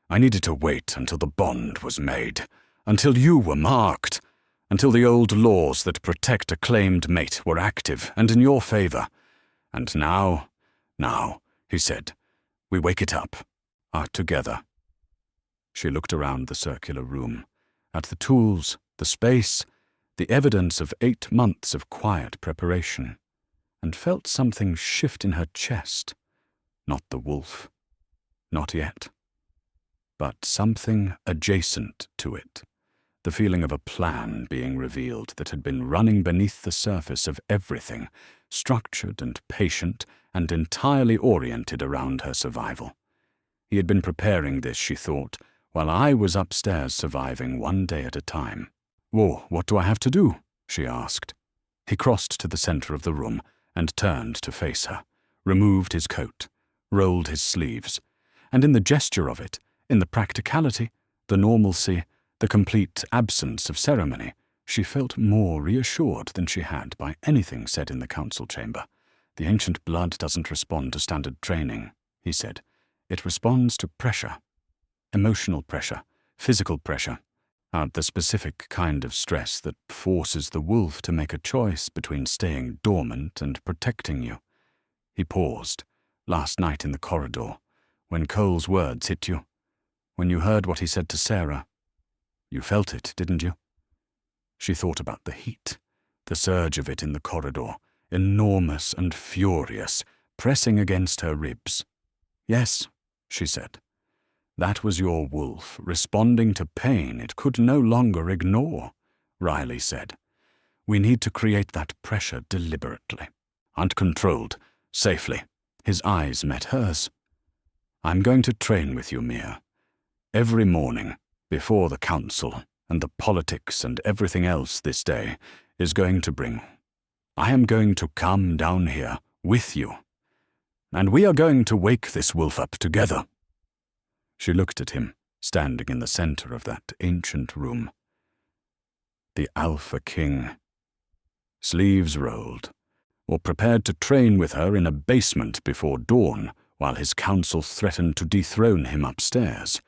"I needed to wait until the bond was made, until you were marked, until the old laws that protect a claimed mate were active and in your favor. And now, he said, "we wake it up. are together. She looked around the circular room, at the tools, the space, the evidence of 8 months of quiet preparation, and felt something shift in her chest. Not the wolf. Not yet. But something adjacent to it. The feeling of a plan being revealed that had been running beneath the surface of everything, structured and patient and entirely oriented around her survival. He had been preparing this, she thought, while I was upstairs surviving one day at a time. "Whoa, what do I have to do?" she asked. He crossed to the center of the room and turned to face her, removed his coat, rolled his sleeves, and in the gesture of it, in the practicality, the normalcy, the complete absence of ceremony, she felt more reassured than she had by anything said in the council chamber. "The ancient blood doesn't respond to standard training," he said. "It responds to pressure. Emotional pressure, physical pressure, the specific kind of stress that forces the wolf to make a choice between staying dormant and protecting you." He paused. "Last night in the corridor, when Cole's words hit you, when you heard what he said to Sarah, you felt it, didn't you?" She thought about the heat, the surge of it in the corridor, enormous and furious, pressing against her ribs. "Yes," she said. "That was your wolf, responding to pain it could no longer ignore," Riley said. "We need to create that pressure deliberately, uncontrolled, safely." His eyes met hers. "I'm going to train with you, Mia. Every morning, before the council and the politics and everything else this day is going to bring. I am going to come down here with you, and we are going to wake this wolf up together." She looked at him, standing in the center of that ancient room. The Alpha King. Sleeves rolled, or prepared to train with her in a basement before dawn while his council threatened to dethrone him upstairs,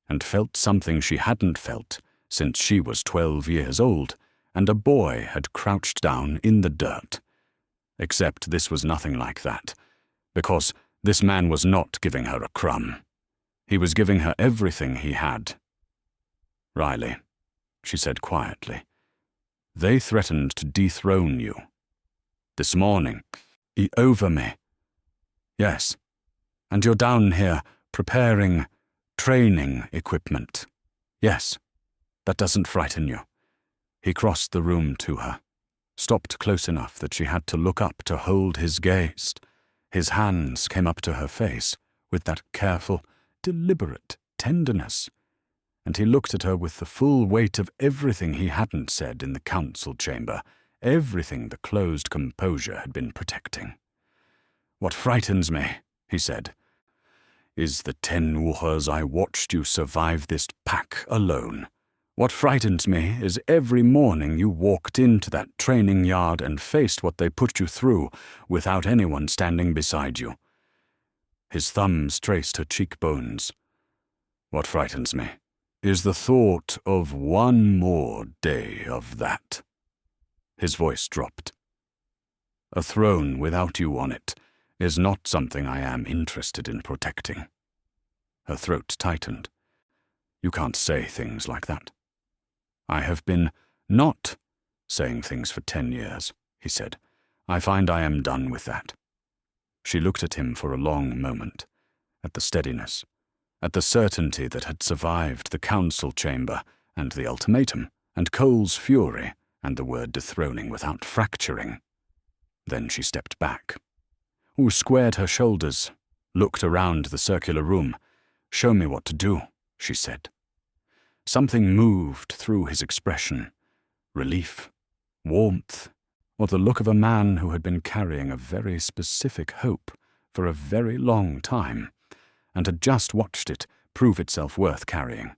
and felt something she hadn't felt since she was 12 years old and a boy had crouched down in the dirt. Except this was nothing like that, because this man was not giving her a crumb. He was giving her everything he had. "Riley," she said quietly, "they threatened to dethrone you. This morning, over me. Yes, and you're down here preparing training equipment. Yes, that doesn't frighten you." He crossed the room to her, stopped close enough that she had to look up to hold his gaze. His hands came up to her face with that careful, deliberate tenderness, and he looked at her with the full weight of everything he hadn't said in the council chamber, everything the closed composure had been protecting. "What frightens me," he said, "is the 10 whoopers I watched you survive this pack alone. What frightens me is every morning you walked into that training yard and faced what they put you through without anyone standing beside you." His thumbs traced her cheekbones. "What frightens me is the thought of one more day of that." His voice dropped. "A throne without you on it is not something I am interested in protecting." Her throat tightened. "You can't say things like that." "I have been not saying things for 10 years, he said. "I find I am done with that." She looked at him for a long moment, at the steadiness, at the certainty that had survived the council chamber and the ultimatum, and Cole's fury, and the word dethroning without fracturing. Then she stepped back, squared her shoulders, looked around the circular room. "Show me what to do," she said. Something moved through his expression, relief, warmth, or the look of a man who had been carrying a very specific hope for a very long time, and had just watched it prove itself worth carrying.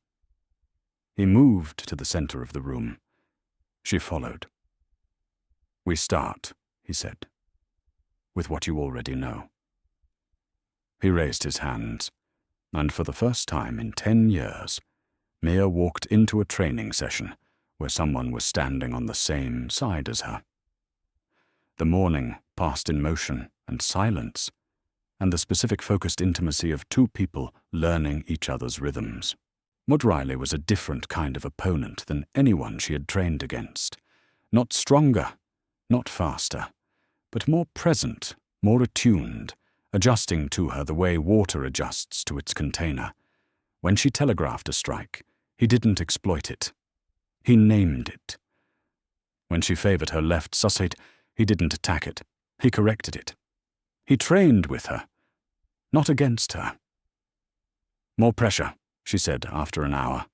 He moved to the center of the room. She followed. "We start," he said, "with what you already know." He raised his hands, and for the first time in 10 years, Mia walked into a training session where someone was standing on the same side as her. The morning passed in motion and silence, and the specific focused intimacy of two people learning each other's rhythms. Maud Riley was a different kind of opponent than anyone she had trained against. Not stronger, not faster, but more present, more attuned, adjusting to her the way water adjusts to its container. When she telegraphed a strike, he didn't exploit it. He named it. When she favored her left sussate, he didn't attack it. He corrected it. He trained with her, not against her. "More pressure," she said after an hour,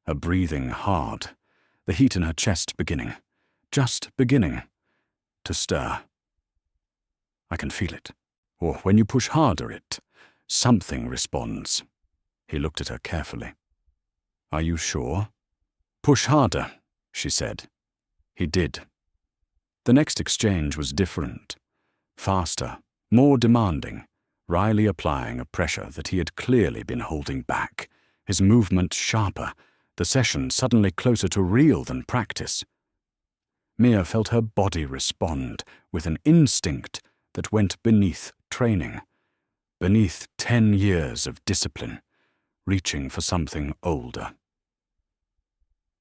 her breathing hard, the heat in her chest beginning, just beginning, to stir. "I can feel it. Or when you push harder, something responds." He looked at her carefully. "Are you sure?" "Push harder," she said. He did. The next exchange was different, faster, more demanding, Riley applying a pressure that he had clearly been holding back, his movement sharper, the session suddenly closer to real than practice. Mia felt her body respond with an instinct that went beneath training, beneath 10 years of discipline, reaching for something older.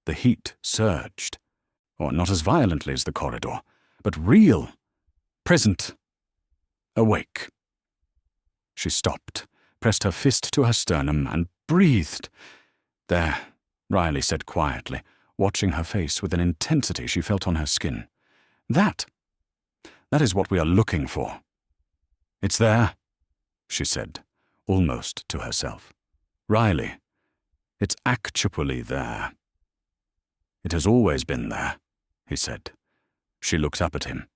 The heat surged, or not as violently as the corridor, but real, present, awake. She stopped, pressed her fist to her sternum, and breathed. "There," Riley said quietly, watching her face with an intensity she felt on her skin. That is what we are looking for." "It's there," she said, almost to herself. "Riley, it's actually there." "It has always been there," he said. She looked up at him,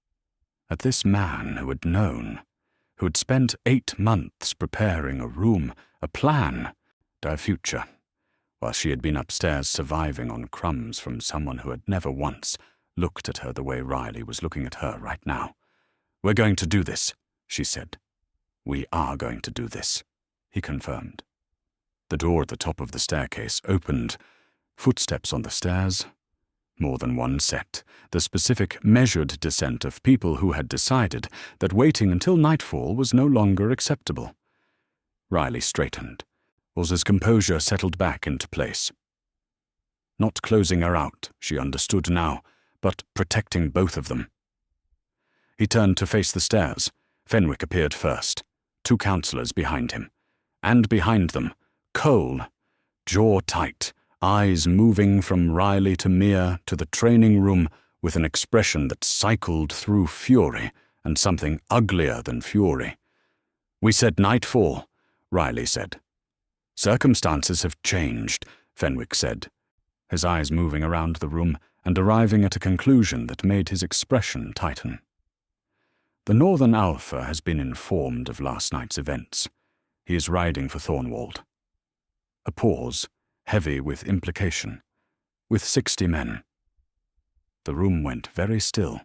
at this man who had known, who had spent 8 months preparing a room, a plan, their future, while she had been upstairs surviving on crumbs from someone who had never once looked at her the way Riley was looking at her right now. "We're going to do this," she said. "We are going to do this," he confirmed. The door at the top of the staircase opened, footsteps on the stairs, more than one set, the specific, measured descent of people who had decided that waiting until nightfall was no longer acceptable. Riley straightened, as his composure settled back into place. Not closing her out, she understood now, but protecting both of them. He turned to face the stairs. Fenwick appeared first, 2 counselors behind him, and behind them, Cole, jaw tight, eyes moving from Riley to Mia to the training room with an expression that cycled through fury and something uglier than fury. "We said nightfall," Riley said. "Circumstances have changed," Fenwick said, his eyes moving around the room and arriving at a conclusion that made his expression tighten. "The Northern Alpha has been informed of last night's events. He is riding for Thornwald." A pause, heavy with implication. "With 60 men." The room went very still.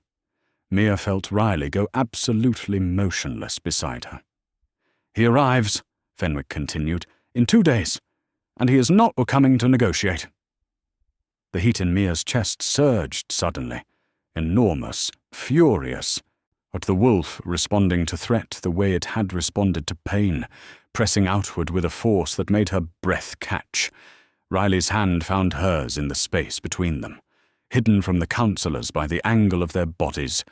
Mia felt Riley go absolutely motionless beside her. "He arrives," Fenwick continued, "in 2 days, and he is not coming to negotiate." The heat in Mia's chest surged suddenly, enormous, furious, at the wolf responding to threat the way it had responded to pain, pressing outward with a force that made her breath catch. Riley's hand found hers in the space between them, hidden from the counselors by the angle of their bodies.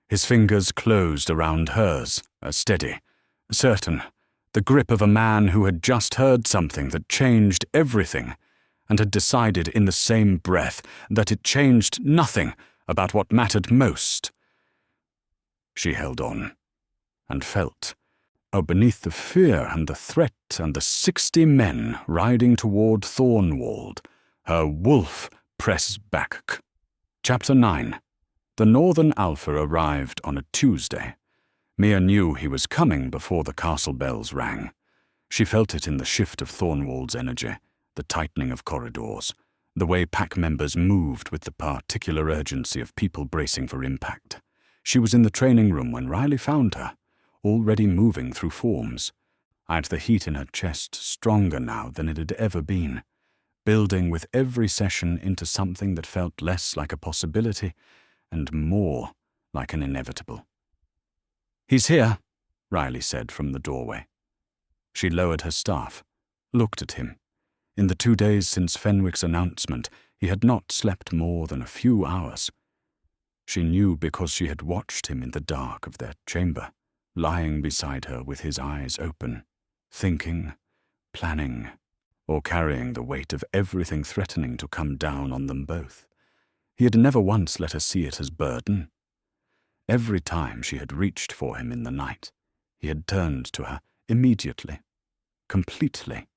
His fingers closed around hers, steady, certain, the grip of a man who had just heard something that changed everything, and had decided in the same breath that it changed nothing about what mattered most. She held on, and felt, beneath the fear and the threat and the 60 men riding toward Thornwald, her wolf press back. Chapter 9. The Northern Alpha arrived on a Tuesday. Mia knew he was coming before the castle bells rang. She felt it in the shift of Thornwald's energy, the tightening of corridors, the way pack members moved with the particular urgency of people bracing for impact. She was in the training room when Riley found her, already moving through forms, and the heat in her chest stronger now than it had ever been, building with every session into something that felt less like a possibility and more like an inevitable. "He's here," Riley said from the doorway. She lowered her staff, looked at him. In the 2 days since Fenwick's announcement, he had not slept more than a few hours. She knew because she had watched him in the dark of their chamber, lying beside her with his eyes open, thinking, planning, or carrying the weight of everything threatening to come down on them both. He had never once let her see it as burden. Every time she had reached for him in the night, he had turned to her immediately, completely,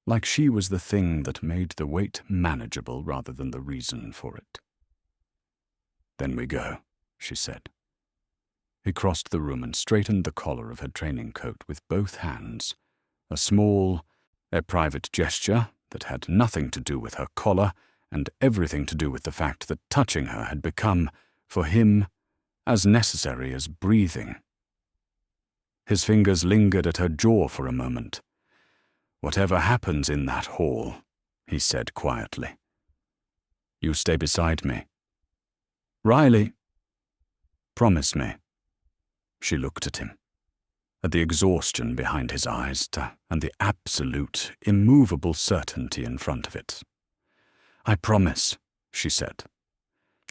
like she was the thing that made the weight manageable rather than the reason for it. "Then we go," she said. He crossed the room and straightened the collar of her training coat with both hands, a private gesture that had nothing to do with her collar and everything to do with the fact that touching her had become, for him, as necessary as breathing. His fingers lingered at her jaw for a moment. "Whatever happens in that hall," he said quietly, "you stay beside me." "Riley, promise me." She looked at him, at the exhaustion behind his eyes and the absolute, immovable certainty in front of it. "I promise," she said.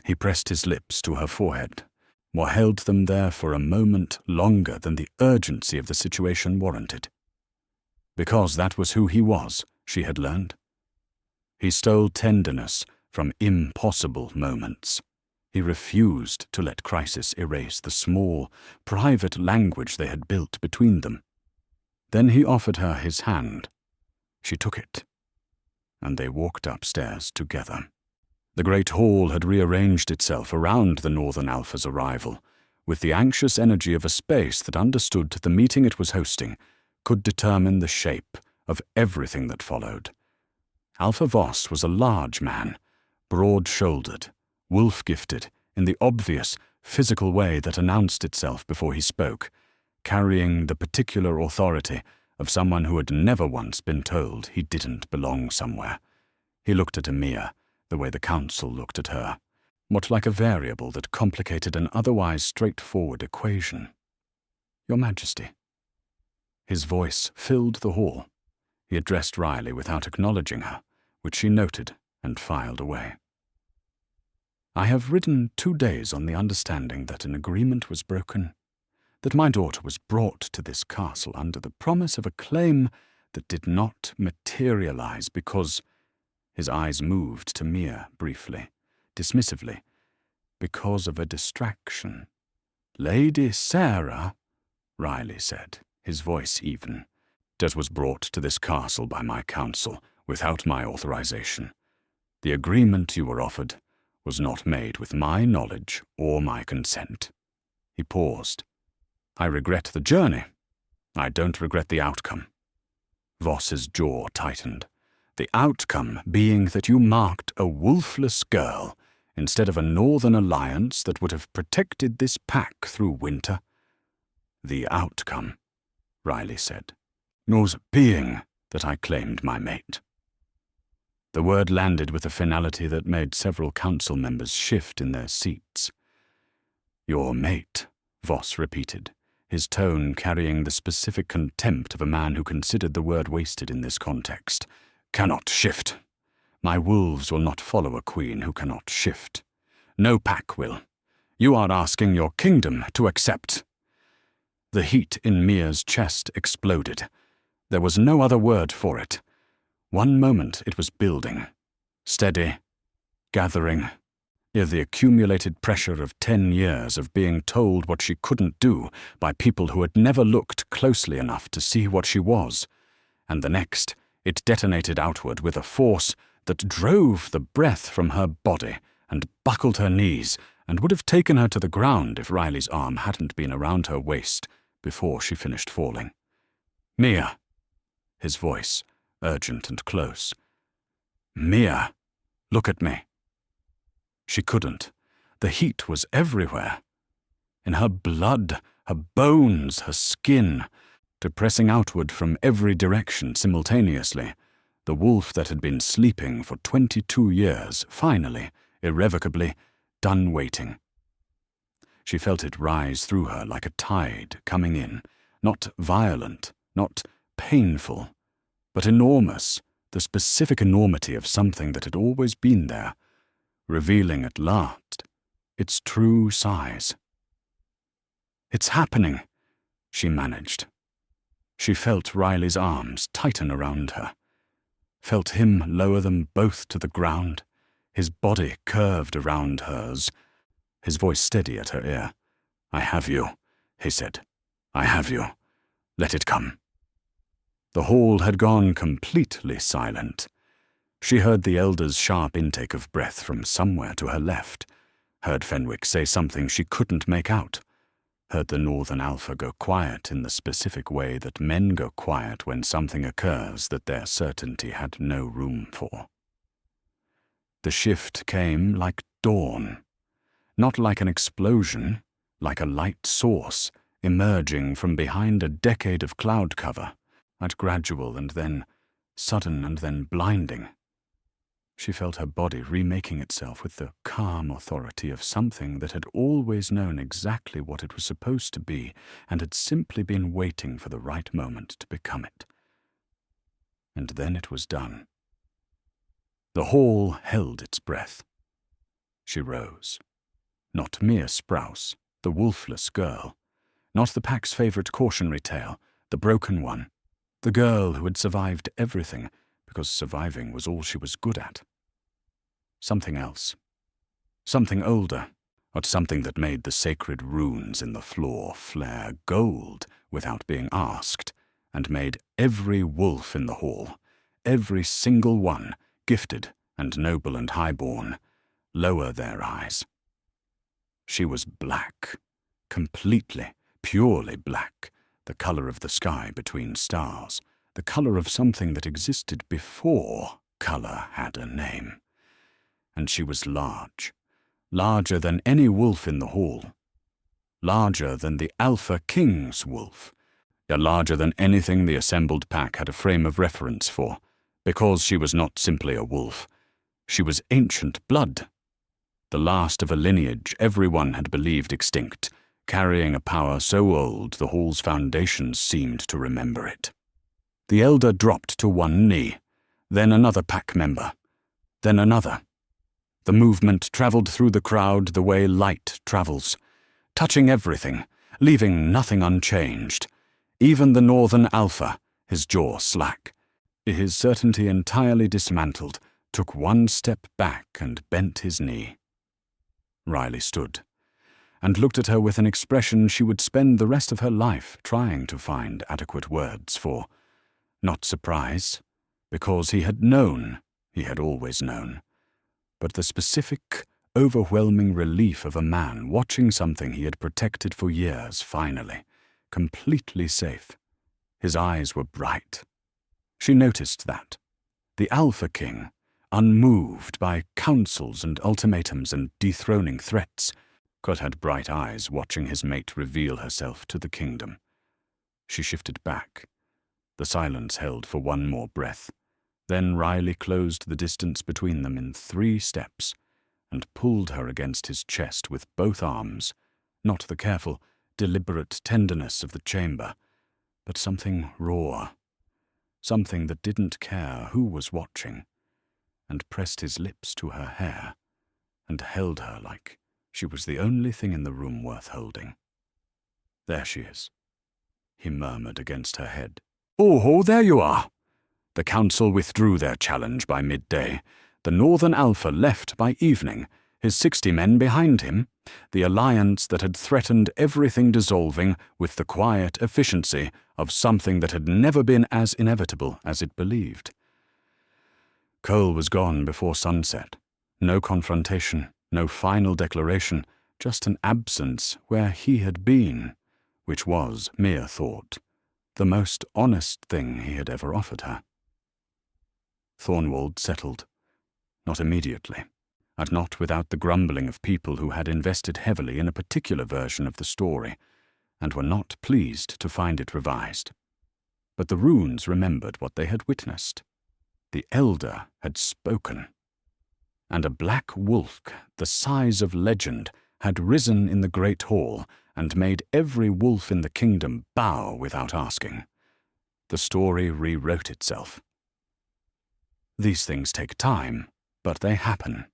He pressed his lips to her forehead, or held them there for a moment longer than the urgency of the situation warranted. Because that was who he was, she had learned. He stole tenderness from impossible moments. He refused to let crisis erase the small, private language they had built between them. Then he offered her his hand. She took it, and they walked upstairs together. The great hall had rearranged itself around the Northern Alpha's arrival, with the anxious energy of a space that understood the meeting it was hosting could determine the shape of everything that followed. Alpha Voss was a large man, broad-shouldered, wolf-gifted in the obvious, physical way that announced itself before he spoke, carrying the particular authority of someone who had never once been told he didn't belong somewhere. He looked at Amir the way the council looked at her, much like a variable that complicated an otherwise straightforward equation. "Your Majesty." His voice filled the hall. He addressed Riley without acknowledging her, which she noted and filed away. "I have ridden 2 days on the understanding that an agreement was broken, that my daughter was brought to this castle under the promise of a claim that did not materialize because—" his eyes moved to Mia briefly, dismissively, "because of a distraction." "Lady Sarah," Riley said, his voice even, "that was brought to this castle by my council without my authorization. The agreement you were offered was not made with my knowledge or my consent." He paused. "I regret the journey. I don't regret the outcome." Voss's jaw tightened. "The outcome being that you marked a wolfless girl instead of a northern alliance that would have protected this pack through winter." "The outcome," Riley said, "was being that I claimed my mate." The word landed with a finality that made several council members shift in their seats. "Your mate," Voss repeated, his tone carrying the specific contempt of a man who considered the word wasted in this context, "cannot shift. My wolves will not follow a queen who cannot shift. No pack will. You are asking your kingdom to accept." The heat in Mia's chest exploded. There was no other word for it. One moment it was building, steady, gathering, the accumulated pressure of 10 years of being told what she couldn't do by people who had never looked closely enough to see what she was, and the next it detonated outward with a force that drove the breath from her body and buckled her knees and would have taken her to the ground if Riley's arm hadn't been around her waist before she finished falling. "Mia," his voice, urgent and close. "Mia, look at me." She couldn't. The heat was everywhere. In her blood, her bones, her skin, depressing outward from every direction simultaneously, the wolf that had been sleeping for 22 years, finally, irrevocably, done waiting. She felt it rise through her like a tide coming in, Not violent, not painful, but enormous, the specific enormity of something that had always been there, revealing at last its true size. "It's happening," she managed. She felt Riley's arms tighten around her, felt him lower them both to the ground, his body curved around hers, his voice steady at her ear. "I have you," he said. "I have you. Let it come." The hall had gone completely silent. She heard the elder's sharp intake of breath from somewhere to her left, heard Fenwick say something she couldn't make out, heard the Northern Alpha go quiet in the specific way that men go quiet when something occurs that their certainty had no room for. The shift came like dawn, not like an explosion, like a light source emerging from behind a decade of cloud cover, at gradual and then sudden and then blinding. She felt her body remaking itself with the calm authority of something that had always known exactly what it was supposed to be and had simply been waiting for the right moment to become it. And then it was done. The hall held its breath. She rose. Not Mia Sprouse, the wolfless girl. Not the pack's favorite cautionary tale, the broken one. The girl who had survived everything, because surviving was all she was good at. Something else. Something older, but something that made the sacred runes in the floor flare gold without being asked, and made every wolf in the hall, every single one, gifted and noble and highborn, lower their eyes. She was black, completely, purely black, the color of the sky between stars, the color of something that existed before color had a name. And she was large, larger than any wolf in the hall, larger than the Alpha King's wolf, larger than anything the assembled pack had a frame of reference for, because she was not simply a wolf. She was ancient blood, the last of a lineage everyone had believed extinct, carrying a power so old the hall's foundations seemed to remember it. The elder dropped to one knee, then another pack member, then another. The movement traveled through the crowd the way light travels, touching everything, leaving nothing unchanged. Even the Northern Alpha, his jaw slack, his certainty entirely dismantled, took one step back and bent his knee. Riley stood and looked at her with an expression she would spend the rest of her life trying to find adequate words for. Not surprise, because he had known, he had always known, but the specific, overwhelming relief of a man watching something he had protected for years finally, completely safe. His eyes were bright. She noticed that. The Alpha King, unmoved by counsels and ultimatums and dethroning threats, God had bright eyes watching his mate reveal herself to the kingdom. She shifted back. The silence held for one more breath. Then Riley closed the distance between them in 3 steps and pulled her against his chest with both arms, not the careful, deliberate tenderness of the chamber, but something raw, something that didn't care who was watching, and pressed his lips to her hair and held her like she was the only thing in the room worth holding. "There she is," he murmured against her head. "Oh, there you are." The council withdrew their challenge by midday. The Northern Alpha left by evening, his 60 men behind him, the alliance that had threatened everything dissolving with the quiet efficiency of something that had never been as inevitable as it believed. Cole was gone before sunset. No confrontation, no final declaration, just an absence where he had been, which was, Mia thought, the most honest thing he had ever offered her. Thornwald settled. Not immediately, and not without the grumbling of people who had invested heavily in a particular version of the story, and were not pleased to find it revised. But the runes remembered what they had witnessed. The elder had spoken. And a black wolf, the size of legend, had risen in the great hall and made every wolf in the kingdom bow without asking. The story rewrote itself. These things take time, but they happen.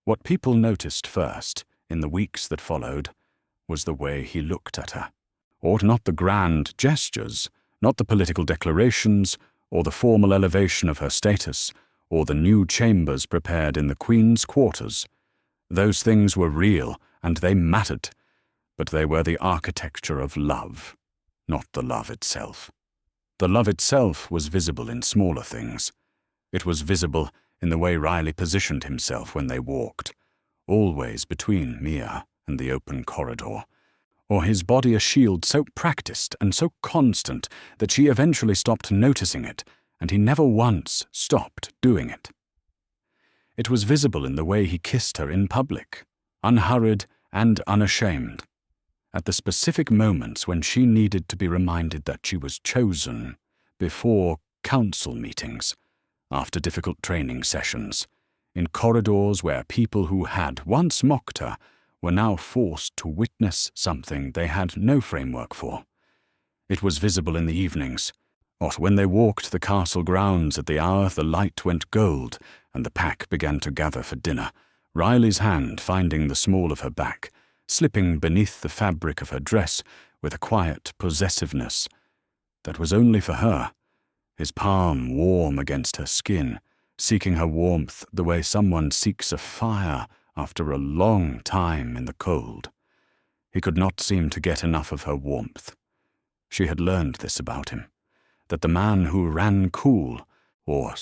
What people noticed first, in the weeks that followed, was the way he looked at her, or not the grand gestures, not the political declarations, or the formal elevation of her status, or the new chambers prepared in the Queen's quarters. Those things were real, and they mattered, but they were the architecture of love, not the love itself. The love itself was visible in smaller things. It was visible in the way Riley positioned himself when they walked, always between Mia and the open corridor, or his body a shield so practiced and so constant that she eventually stopped noticing it, and he never once stopped doing it. It was visible in the way he kissed her in public, unhurried and unashamed, at the specific moments when she needed to be reminded that she was chosen, before council meetings, after difficult training sessions, in corridors where people who had once mocked her were now forced to witness something they had no framework for. It was visible in the evenings, or when they walked the castle grounds at the hour the light went gold and the pack began to gather for dinner, Riley's hand finding the small of her back, slipping beneath the fabric of her dress with a quiet possessiveness that was only for her, his palm warm against her skin, seeking her warmth the way someone seeks a fire after a long time in the cold. He could not seem to get enough of her warmth. She had learned this about him, that the man who ran cool, or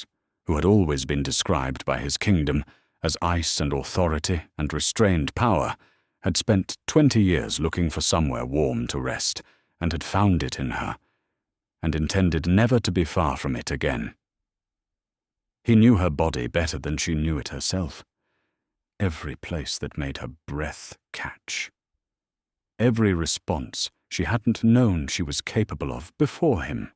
who had always been described by his kingdom as ice and authority and restrained power, had spent 20 years looking for somewhere warm to rest, and had found it in her, and intended never to be far from it again. He knew her body better than she knew it herself. Every place that made her breath catch. Every response she hadn't known she was capable of before him.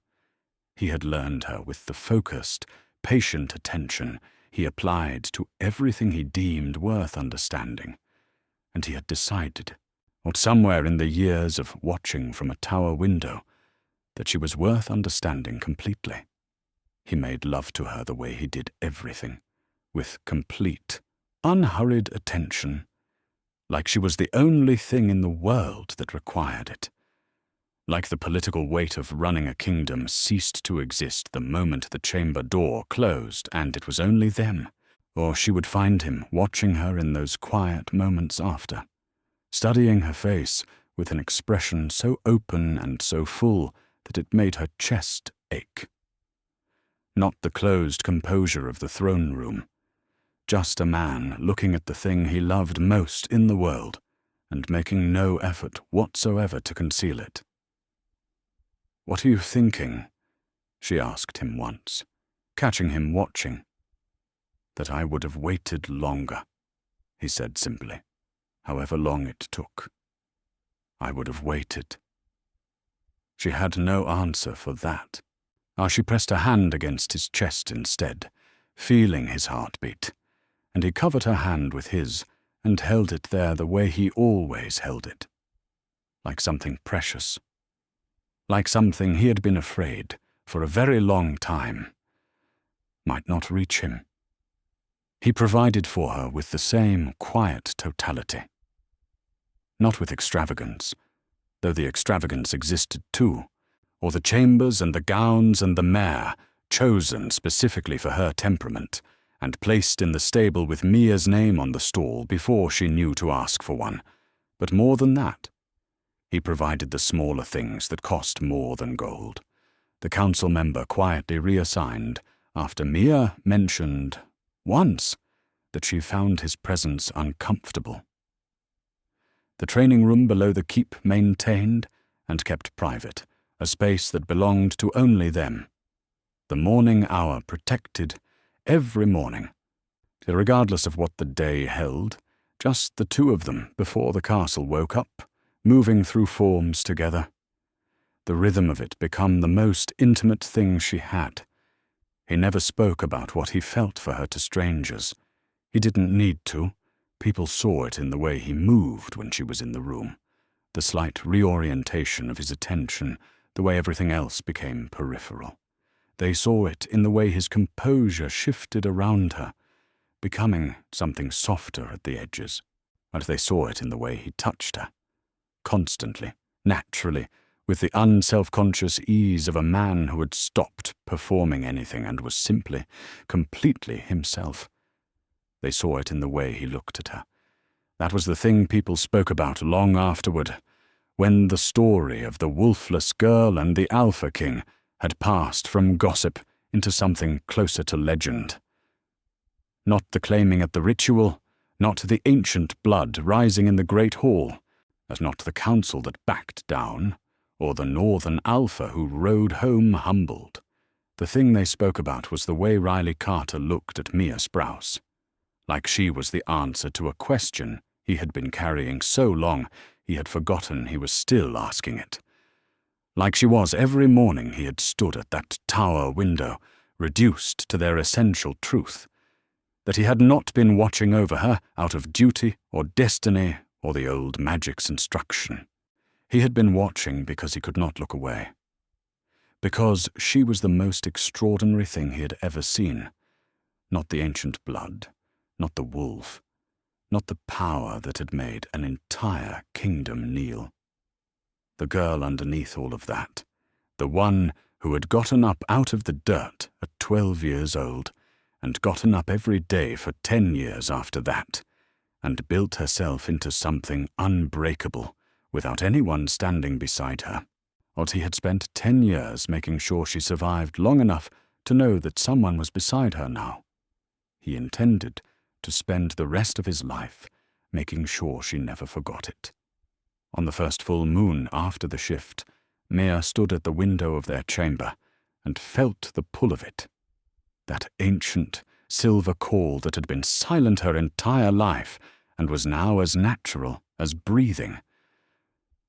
He had learned her with the focused, patient attention he applied to everything he deemed worth understanding, and he had decided, or somewhere in the years of watching from a tower window, that she was worth understanding completely. He made love to her the way he did everything, with complete, unhurried attention, like she was the only thing in the world that required it. Like the political weight of running a kingdom ceased to exist the moment the chamber door closed and it was only them, or she would find him watching her in those quiet moments after, studying her face with an expression so open and so full that it made her chest ache. Not the closed composure of the throne room, just a man looking at the thing he loved most in the world and making no effort whatsoever to conceal it. "What are you thinking?" she asked him once, catching him watching. "That I would have waited longer," he said simply, "however long it took. I would have waited." She had no answer for that. She pressed her hand against his chest instead, feeling his heartbeat, and he covered her hand with his and held it there the way he always held it, like something precious, like something he had been afraid, for a very long time, might not reach him. He provided for her with the same quiet totality. Not with extravagance, though the extravagance existed too, or the chambers and the gowns and the mare, chosen specifically for her temperament, and placed in the stable with Mia's name on the stall before she knew to ask for one. But more than that, he provided the smaller things that cost more than gold. The council member quietly reassigned after Mia mentioned once that she found his presence uncomfortable. The training room below the keep maintained and kept private, a space that belonged to only them. The morning hour protected every morning, regardless of what the day held, just the two of them before the castle woke up, moving through forms together. The rhythm of it become the most intimate thing she had. He never spoke about what he felt for her to strangers. He didn't need to. People saw it in the way he moved when she was in the room, the slight reorientation of his attention, the way everything else became peripheral. They saw it in the way his composure shifted around her, becoming something softer at the edges, and they saw it in the way he touched her, constantly, naturally, with the unself-conscious ease of a man who had stopped performing anything and was simply, completely himself. They saw it in the way he looked at her. That was the thing people spoke about long afterward, when the story of the wolfless girl and the Alpha King had passed from gossip into something closer to legend. Not the claiming at the ritual, not the ancient blood rising in the great hall, as not the council that backed down, or the northern Alpha who rode home humbled. The thing they spoke about was the way Riley Carter looked at Mia Sprouse, like she was the answer to a question he had been carrying so long he had forgotten he was still asking it. Like she was every morning he had stood at that tower window, reduced to their essential truth, that he had not been watching over her out of duty or destiny or the old magic's instruction. He had been watching because he could not look away. Because she was the most extraordinary thing he had ever seen. Not the ancient blood, not the wolf, not the power that had made an entire kingdom kneel. The girl underneath all of that, the one who had gotten up out of the dirt at 12 years old, and gotten up every day for 10 years after that, and built herself into something unbreakable without anyone standing beside her. He had spent 10 years making sure she survived long enough to know that someone was beside her now. He intended to spend the rest of his life making sure she never forgot it. On the first full moon after the shift, Mia stood at the window of their chamber and felt the pull of it. That ancient, silver call that had been silent her entire life and was now as natural as breathing.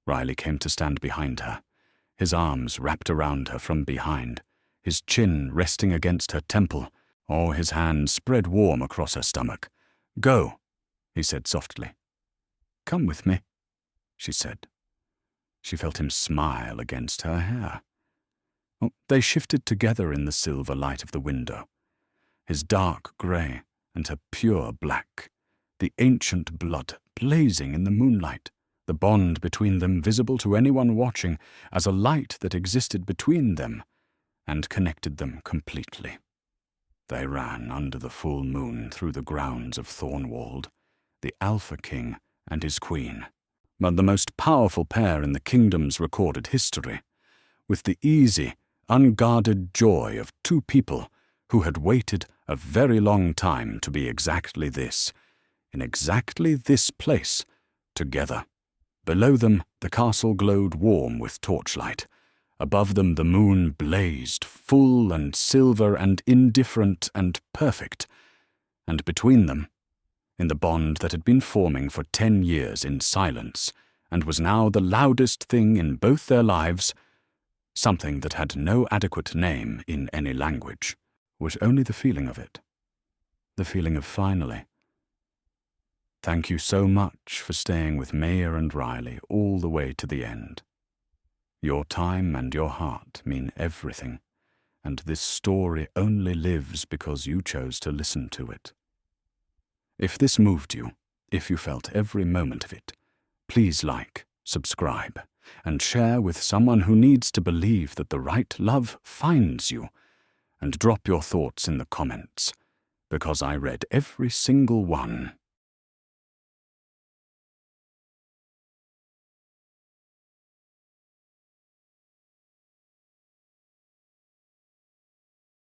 Riley came to stand behind her, his arms wrapped around her from behind, his chin resting against her temple, or his hand spread warm across her stomach. "Go," he said softly. "Come with me," she said. She felt him smile against her hair. They shifted together in the silver light of the window, his dark grey and her pure black, the ancient blood blazing in the moonlight, the bond between them visible to anyone watching as a light that existed between them and connected them completely. They ran under the full moon through the grounds of Thornwald, the Alpha King and his queen, but the most powerful pair in the kingdom's recorded history, with the easy, unguarded joy of two people who had waited a very long time to be exactly this, in exactly this place, together. Below them, the castle glowed warm with torchlight. Above them, the moon blazed, full and silver and indifferent and perfect. And between them, in the bond that had been forming for 10 years in silence, and was now the loudest thing in both their lives, something that had no adequate name in any language, was only the feeling of it. The feeling of finally. Thank you so much for staying with Mia and Riley all the way to the end. Your time and your heart mean everything, and this story only lives because you chose to listen to it. If this moved you, if you felt every moment of it, please like, subscribe, and share with someone who needs to believe that the right love finds you, and drop your thoughts in the comments, because I read every single one